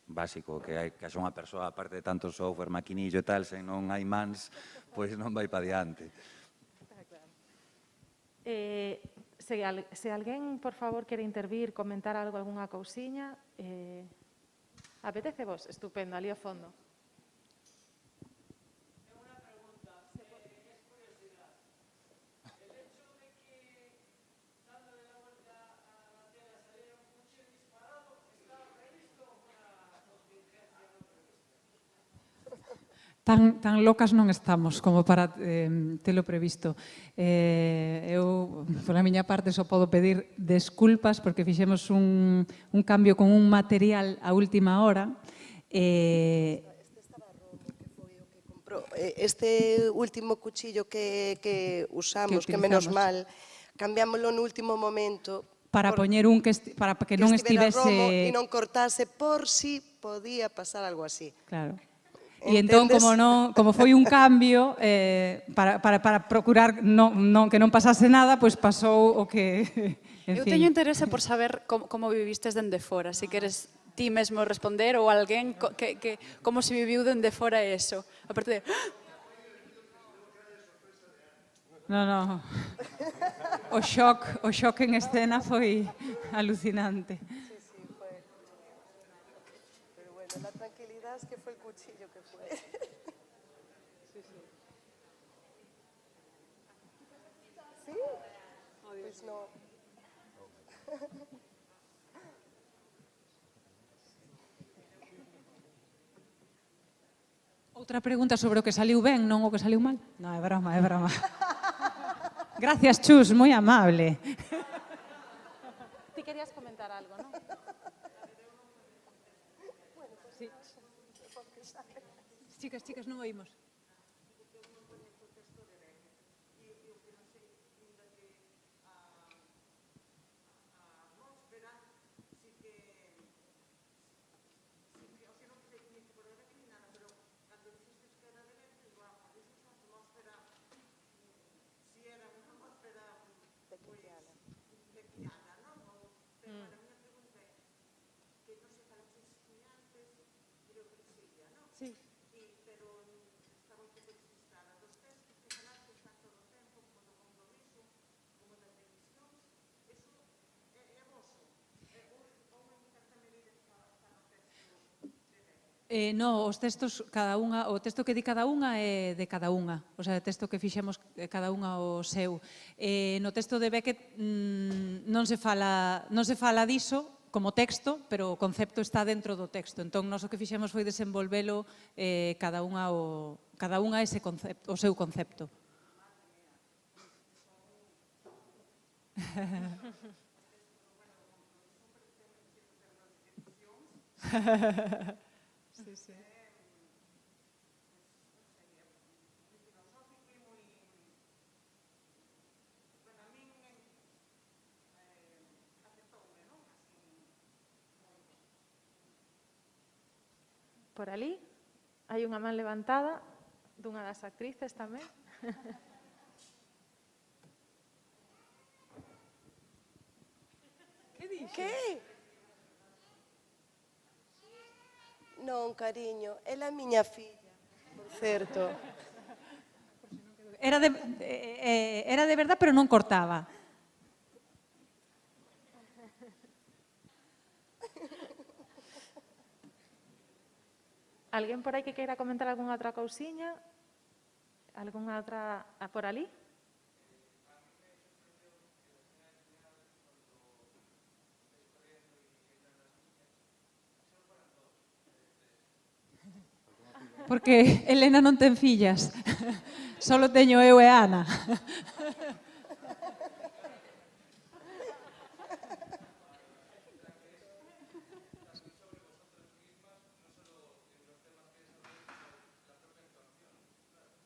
básico que xa unha persoa, aparte de tanto software, maquinillo e tal, se non hai mans, pois non vai para diante. Se alguén, por favor, quere intervir, comentar algo, algunha cousiña, apetece vos? Estupendo, ali ao fondo. Tan locas non estamos como para telo previsto. Eu, pola miña parte, só podo pedir desculpas porque fixemos un cambio con un material a última hora. Este último cuchillo que usamos, que menos mal, cambiámoslo no último momento para poñer para que non estivese e non cortase por si podía pasar algo así. Claro. E entón, como foi un cambio, para procurar que non pasase nada, pois pasou o que... Eu teño interese por saber como vivistes dende fora, se queres ti mesmo responder ou alguén como se viviu dende fora eso. A parte de... No. O shock en escena foi alucinante. Sí, fue. Pero bueno, la tranquilidad es que fue el cuchillo que fue. Sí. ¿Sí? Pues no. Outra pregunta sobre o que saliu ben, non o que saliu mal? Non, é broma. Gracias, Chus, moi amable. Ti querías comentar algo, non? Sí. Chicas, non oímos. No, os textos, cada unha, o texto que di cada unha é de cada unha. O sea, o texto que fixemos cada unha o seu. No texto de Beckett non se fala diso como texto, pero o concepto está dentro do texto. Entón, nós o que fixemos foi desenvolvelo cada unha ese concepto, o seu concepto. Sí, sí. Por ali hai unha man levantada dunha das actrices tamén. Que? Non, cariño, ela é miña filla, por certo. Era de verdad, pero non cortaba. Alguén por aí que queira comentar algunha outra cousiña? Algunha outra por ali? Porque Elena non ten fillas. Solo teño eu e Ana.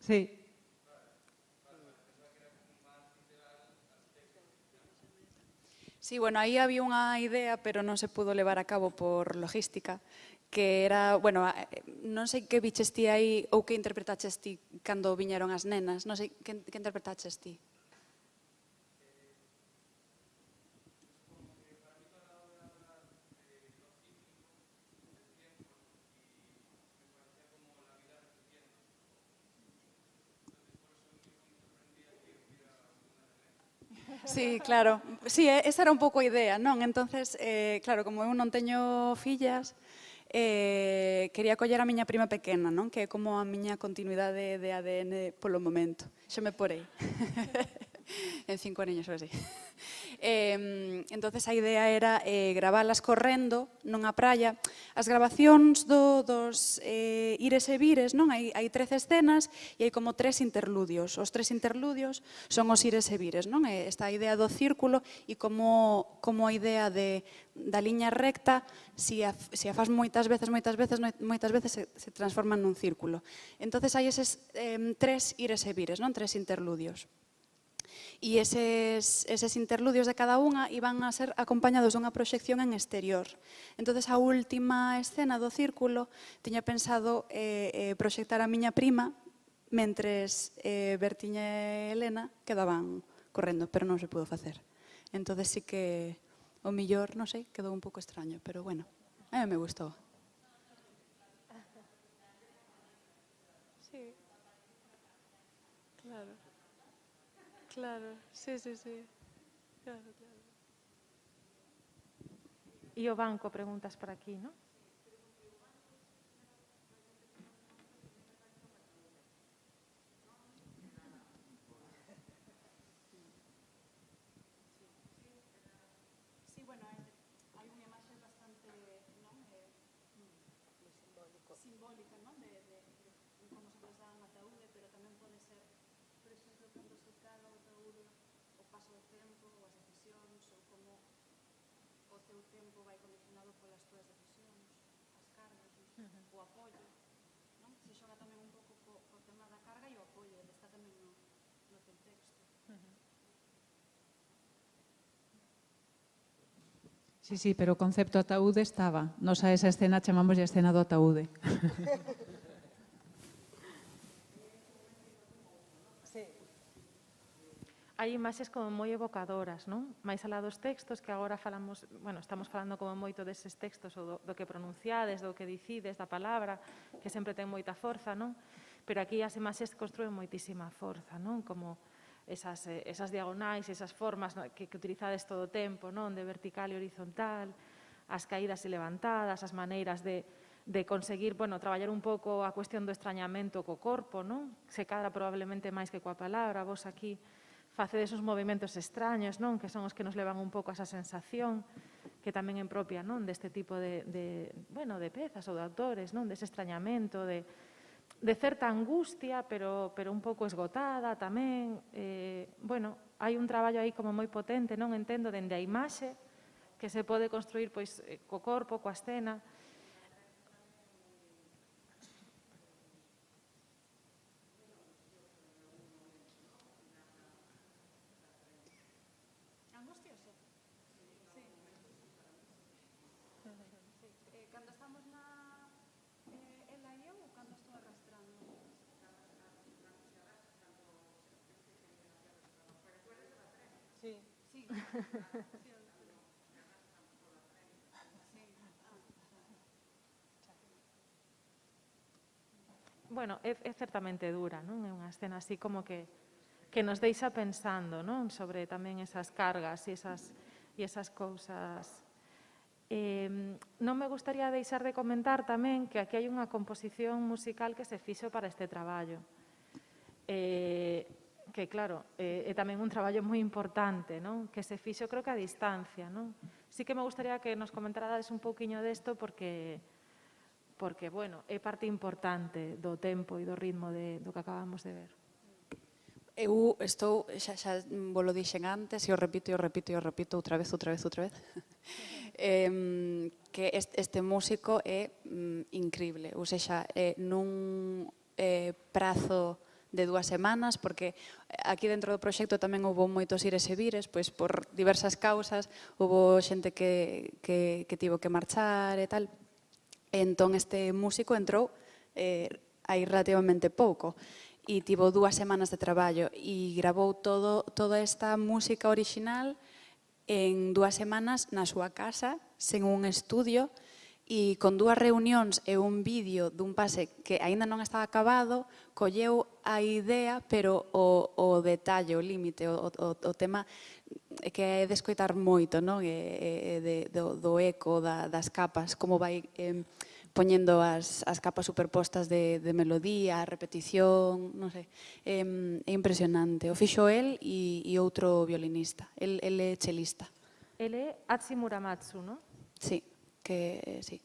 Sí. Sí, bueno, aí había unha idea, pero non se pudo levar a cabo por logística, que era, bueno, non sei que viches ti aí ou que interpretaches ti cando viñeron as nenas, non sei, que interpretaches ti? Sí, claro. Sí, esa era un pouco a idea, non? Entonces, claro, como eu non teño fillas, quería coller a miña prima pequena, non? Que é como a miña continuidade de ADN polo momento. Xa me porei. En 5 aniños ou así. Entonces a idea era gravalas correndo nunha praia. As grabacións dos ires e vires, non? Hai 13 escenas e hai como 3 interludios. Os 3 interludios son os ires e vires, non? Esta idea do círculo e como a idea da liña recta, se a fas moitas veces se transforma nun círculo. Entonces hai eses 3 ires e vires, non? 3 interludios. E eses interludios de cada unha iban a ser acompañados dunha proxección en exterior. Entonces, a última escena do círculo tiña pensado proxectar a miña prima mentres Bertiña e Elena quedaban correndo, pero non se pudo facer. Entonces, sí que o millor, non sei, quedou un pouco extraño, pero bueno, a mí me gustou. Sí. Claro. Claro, sí. Claro. E o banco, preguntas por aquí, non? Sí, bueno, hai unha imaxe bastante simbólica, non? De como se trasladan a ataúde, pero tamén pode ser, por exemplo, cando se caga o ataúde, o paso do tempo, ou as decisións, ou como o teu tempo vai condicionado polas túas decisións, as cargas, o apoio, non? Se xoga tamén un pouco co tema da carga e o apoio, ele está tamén no teu texto. Sí, pero o concepto ataúde estaba. Nos a esa escena chamamos a escena do ataúde. Hai imaxes como moi evocadoras, non? Mais alá dos textos, que agora falamos, bueno, estamos falando como moito deses textos ou do que pronunciades, do que dicides, da palabra, que sempre ten moita forza, non? Pero aquí as imaxes construen moitísima forza, non? Como esas diagonais, esas formas que utilizades todo o tempo, non? De vertical e horizontal, as caídas e levantadas, as maneiras de conseguir, bueno, traballar un pouco a cuestión do extrañamento co corpo, non? Se cadra probablemente máis que coa palabra, vos aquí facedes os movimentos extraños, non? Que son os que nos levan un pouco a esa sensación que tamén é propia, non? Deste tipo bueno, de pezas ou de autores, non? Dese extrañamento, de certa angustia, pero un pouco esgotada tamén. Bueno, hai un traballo aí como moi potente, non? Entendo, dende a imaxe, que se pode construir pois co corpo, coa escena. Cando estamos en la guión ou cando estou arrastrando? Sí. Sí. Bueno, é certamente dura, non? É unha escena así como que nos deixa pensando, non? Sobre tamén esas cargas e esas cousas. Non me gustaría deixar de comentar tamén que aquí hai unha composición musical que se fixo para este traballo. Que, claro, é tamén un traballo moi importante, non? Que se fixo, creo que a distancia, non? Sí que me gustaría que nos comentarades un pouquiño desto porque, bueno, é parte importante do tempo e do ritmo do que acabamos de ver. Eu estou, xa vos lo dixen antes, e o repito outra vez, que este músico é increíble, ou seja, nun prazo de 2 semanas, porque aquí dentro do proxecto tamén houve moitos ires e vires, pois por diversas causas, houve xente que tivo que marchar e tal. Entón este músico entrou hai relativamente pouco e tivo 2 semanas de traballo e gravou toda esta música original en 2 semanas na súa casa, sen un estudio, e con 2 reunións e un vídeo dun pase que aínda non estaba acabado, colleu a idea, pero o detalle, o límite, o tema que é de escoitar moito, non? Do eco, das capas, como vai poñendo as capas superpostas de melodía, repetición, non sei. É impresionante. O fixo el e outro violinista. El é chelista. El é Atsi Muramatsu, non? Sí, que sí.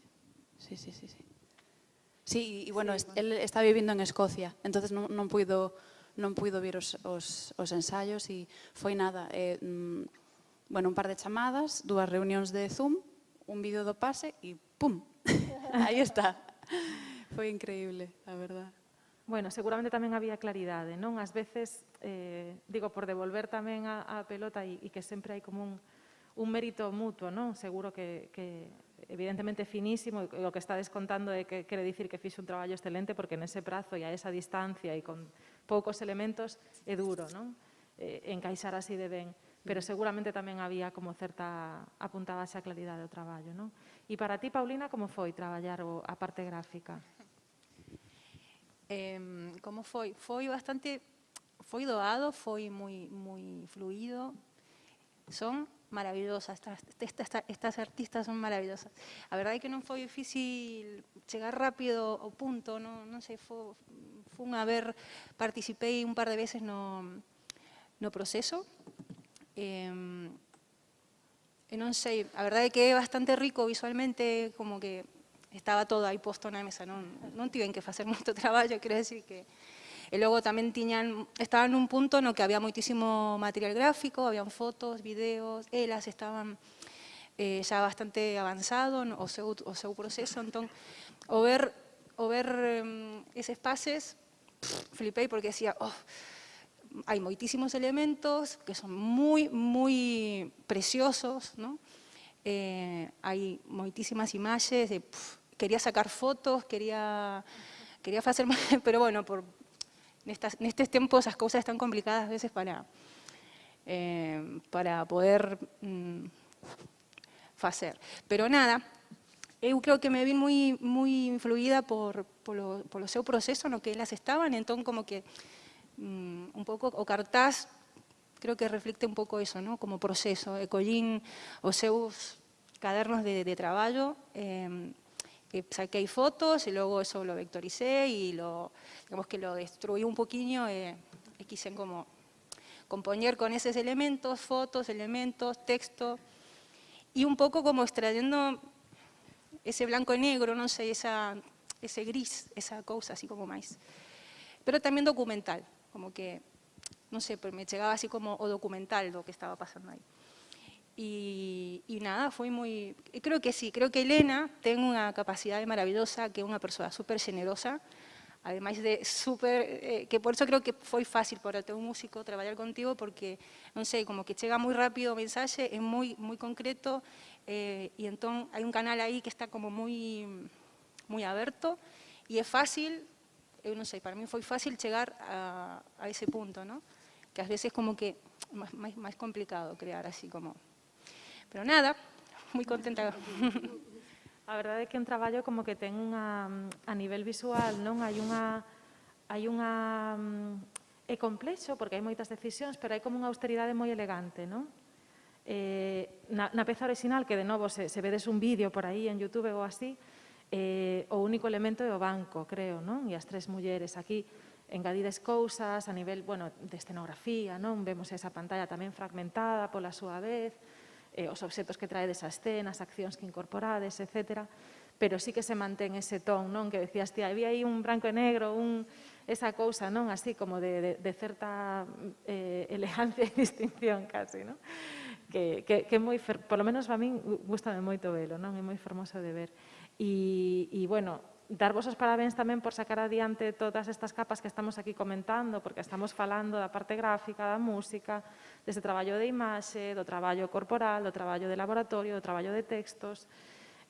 Sí, e bueno, el está vivindo en Escocia, entonces non puido vir os ensaios e foi nada, bueno, un par de chamadas, 2 reunións de Zoom, un vídeo do pase e pum, aí está. Foi increíble, a verdad. Bueno, seguramente tamén había claridade, non? Ás veces, digo, por devolver tamén a pelota e que sempre hai como un mérito mutuo, non? Seguro que evidentemente finísimo, e o que estades contando é que quere dicir que fixe un traballo excelente porque nese prazo e a esa distancia e con poucos elementos é duro, non? Encaixar así de ben, pero seguramente tamén había como certa apuntabase a claridade do traballo, non? E para ti, Paulina, como foi traballar a parte gráfica? Como foi? Foi doado, foi moi fluido. Son maravillosas, estas artistas son maravillosas. A verdade é que non foi difícil chegar rápido ao punto, non sei, fun a ver, participei un par de veces no proceso, e non sei, a verdade é que é bastante rico visualmente, como que estaba todo aí posto na mesa, non tiven que facer moito traballo, quero decir que... E logo tamén estaban nun punto no que había moitísimo material gráfico, habían fotos, videos, elas estaban xa bastante avanzado o seu proceso, entón, o ver eses pases, flipei porque decía, hai moitísimos elementos que son moi preciosos, non? Hai moitísimas imaxes, quería sacar fotos, quería facer, pero bueno, nestes tempos as cousas están complicadas a veces para poder facer. Pero nada, eu creo que me vi moi influída polo seu proceso no que elas estaban, entón como que un pouco o cartaz creo que reflecte un pouco eso, ¿no? Como proceso, collín os seus cadernos de traballo, saqué fotos y luego eso lo vectoricé y digamos que lo destruí un poquillo y quise como componer con esos elementos, fotos, elementos, texto, y un poco como extrayendo ese blanco y negro, no sé, ese gris, esa cosa así como más. Pero también documental, como que, no sé, pues me llegaba así como o documental lo que estaba pasando ahí. Y nada, fue muy... Creo que sí, creo que Elena tiene una capacidad maravillosa, que es una persona súper generosa, además de súper... que por eso creo que fue fácil para un músico trabajar contigo, porque, no sé, como que llega muy rápido el mensaje, es muy, muy concreto, y entonces hay un canal ahí que está como muy, muy abierto, y es fácil, no sé, para mí fue fácil llegar a ese punto, ¿no? Que a veces como que más complicado crear así como... Pero nada, moi contenta. A verdade é que un traballo como que ten unha, a nivel visual, non? Hai unha é complexo porque hai moitas decisións, pero hai como unha austeridade moi elegante, non? Na peza original, que de novo se vedes un vídeo por aí en YouTube ou así, o único elemento é o banco, creo, non? E as tres mulleres aquí engadides cousas a nivel, bueno, de escenografía, non? Vemos esa pantalla tamén fragmentada pola súa vez, os obxetos que traedes a escena, as accións que incorporades, etc. Pero sí que se mantén ese ton, non? Que decías, tía, había aí un branco e negro, esa cousa, non? Así como de certa elegancia e distinción casi, non? Que moi, polo menos a min, gustame moito velo, non? É moi fermoso de ver. E, bueno, darvos os parabéns tamén por sacar adiante todas estas capas que estamos aquí comentando, porque estamos falando da parte gráfica, da música, deste traballo de imaxe, do traballo corporal, do traballo de laboratorio, do traballo de textos,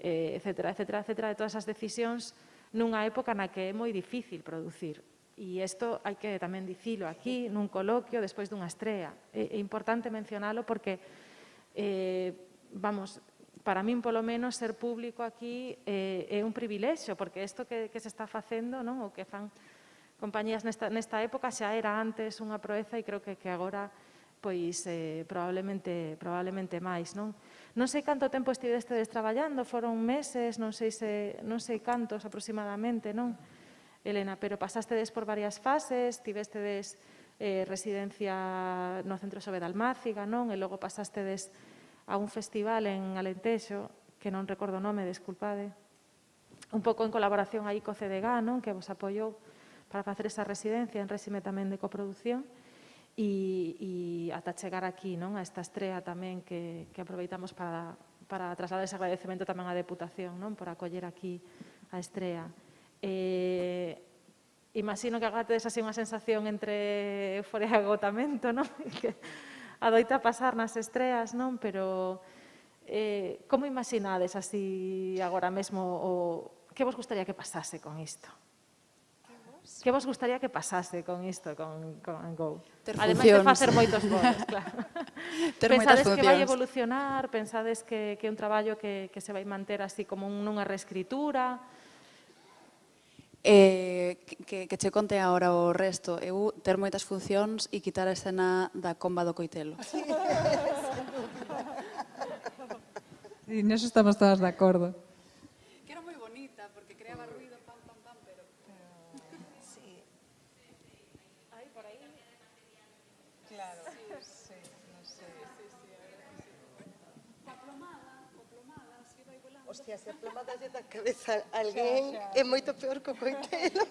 etcétera, etcétera, etcétera, de todas as decisións nunha época na que é moi difícil producir. E isto hai que tamén dicilo aquí, nun coloquio, despois dunha estrea. É importante mencionalo porque, vamos, para min, polo menos, ser público aquí é un privilexio, porque isto que se está facendo, non? O que fan compañías nesta época xa era antes unha proeza e creo que agora pois probablemente máis, non? Non sei canto tempo estivestedes traballando, foron meses, non sei cantos aproximadamente, non? Elena, pero pasastedes por varias fases, tivestedes residencia no Centro Xove de Almáciga, non? E logo pasastedes a un festival en Alentexo, que non recordo o nome, desculpade, un pouco en colaboración aí co CDG, non? Que vos apoiou para facer esa residencia en réxime tamén de coproducción, e ata chegar aquí, non? A esta estrea tamén que aproveitamos para trasladar ese agradecemento tamén á Deputación, non? Por acoller aquí a estrea. Imagino que agora tedes así unha sensación entre euforia e agotamento, non? Que adoita pasar nas estreas, non? Pero como imaginades así agora mesmo que vos gustaría que pasase con isto? Que vos gustaría que pasase con isto, con Go? Ademais de facer moitos goles, claro. Pensades que vai evolucionar? Pensades que é un traballo que se vai manter así como nunha reescritura? Que che conte agora o resto. Eu ter moitas funcións e quitar a escena da comba do coitelo. E neso estamos todas de acordo. Que era moi bonita, porque creaba ruido, pam, pam, pam, pero... Sí. Aí, por aí. Claro, sí, non sei. A plomada, así vai volando. Hostia, se a plomada lle da cabeza a alguén é moito peor que o coitelo.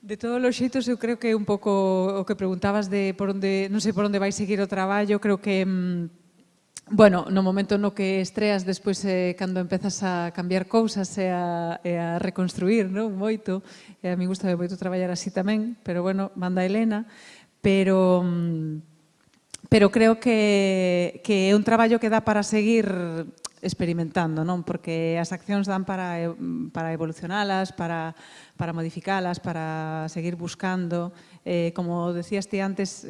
De todos os xeitos, eu creo que é un pouco o que preguntabas de por onde, non sei por onde vai seguir o traballo, creo que bueno, no momento no que estreas, despois cando empezas a cambiar cousas e a reconstruir, non? Moito. A mí gusta moito traballar así tamén, pero bueno, manda Elena, pero creo que é un traballo que dá para seguir experimentando, non? Porque as accións dan para evolucionalas, para modificalas, para seguir buscando. Como decías ti antes,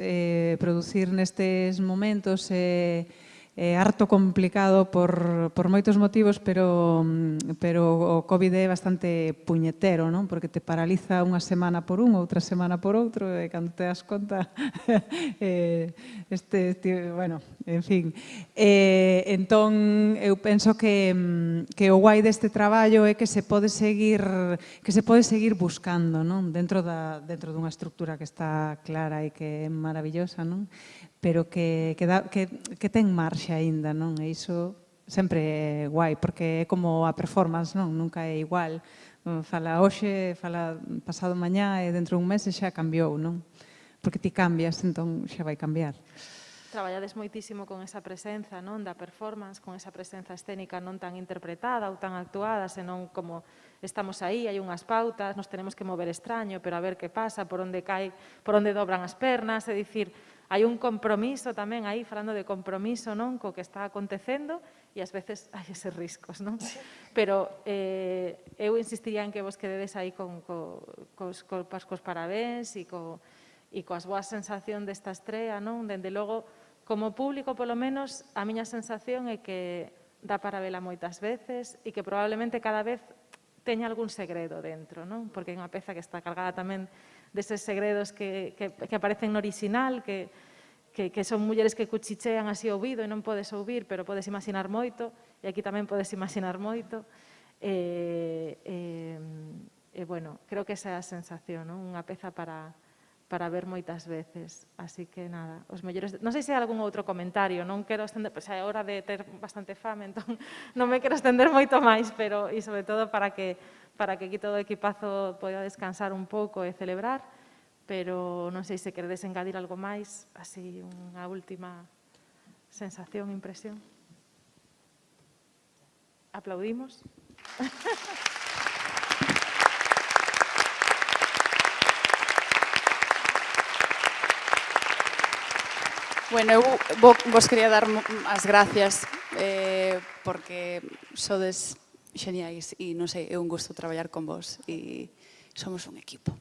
producir nestes momentos harto complicado por moitos motivos, pero o COVID é bastante puñetero, non? Porque te paraliza unha semana por un, outra semana por outro, e cando te das conta, bueno, en fin. Entón, eu penso que o guai deste traballo é que se pode seguir buscando, non? Dentro dunha estructura que está clara e que é maravillosa, non? Pero que ten marxe aínda, non? E iso sempre é guai, porque é como a performance, non? Nunca é igual. Fala hoxe, fala pasado mañá e dentro dun mes xa cambiou, non? Porque ti cambias, entón xa vai cambiar. Traballades moitísimo con esa presenza, non, da performance, con esa presenza escénica non tan interpretada ou tan actuada, senón como estamos aí, hai unhas pautas, nos tenemos que mover extraño, pero a ver que pasa, por onde cae, por onde dobran as pernas, é dicir, hai un compromiso tamén aí, falando de compromiso, non, co que está acontecendo, e ás veces hai eses riscos, non? Pero eu insistiría en que vos quededes aí cos parabéns e coas boas sensación desta estrea, non? Dende logo, como público, polo menos, a miña sensación é que dá para vela moitas veces e que probablemente cada vez teña algún segredo dentro, non? Porque é unha peza que está cargada tamén deses segredos que aparecen no orixinal, que son mulleres que cuchichean así o ouvido e non podes ouvir, pero podes imaginar moito, e aquí tamén podes imaginar moito. Bueno, creo que esa é a sensación, non? Unha peza para ver moitas veces. Así que, nada, os mellores... Non sei se hai algún outro comentario, non quero estender... Pois é hora de ter bastante fame, entón non me quero estender moito máis, pero, e sobre todo para que aquí todo o equipazo poida descansar un pouco e celebrar, pero non sei se queredes engadir algo máis, así unha última sensación, impresión. Aplaudimos. Bueno, eu vos quería dar as gracias porque sodes xeniais e non sei, é un gusto traballar con vos e somos un equipo.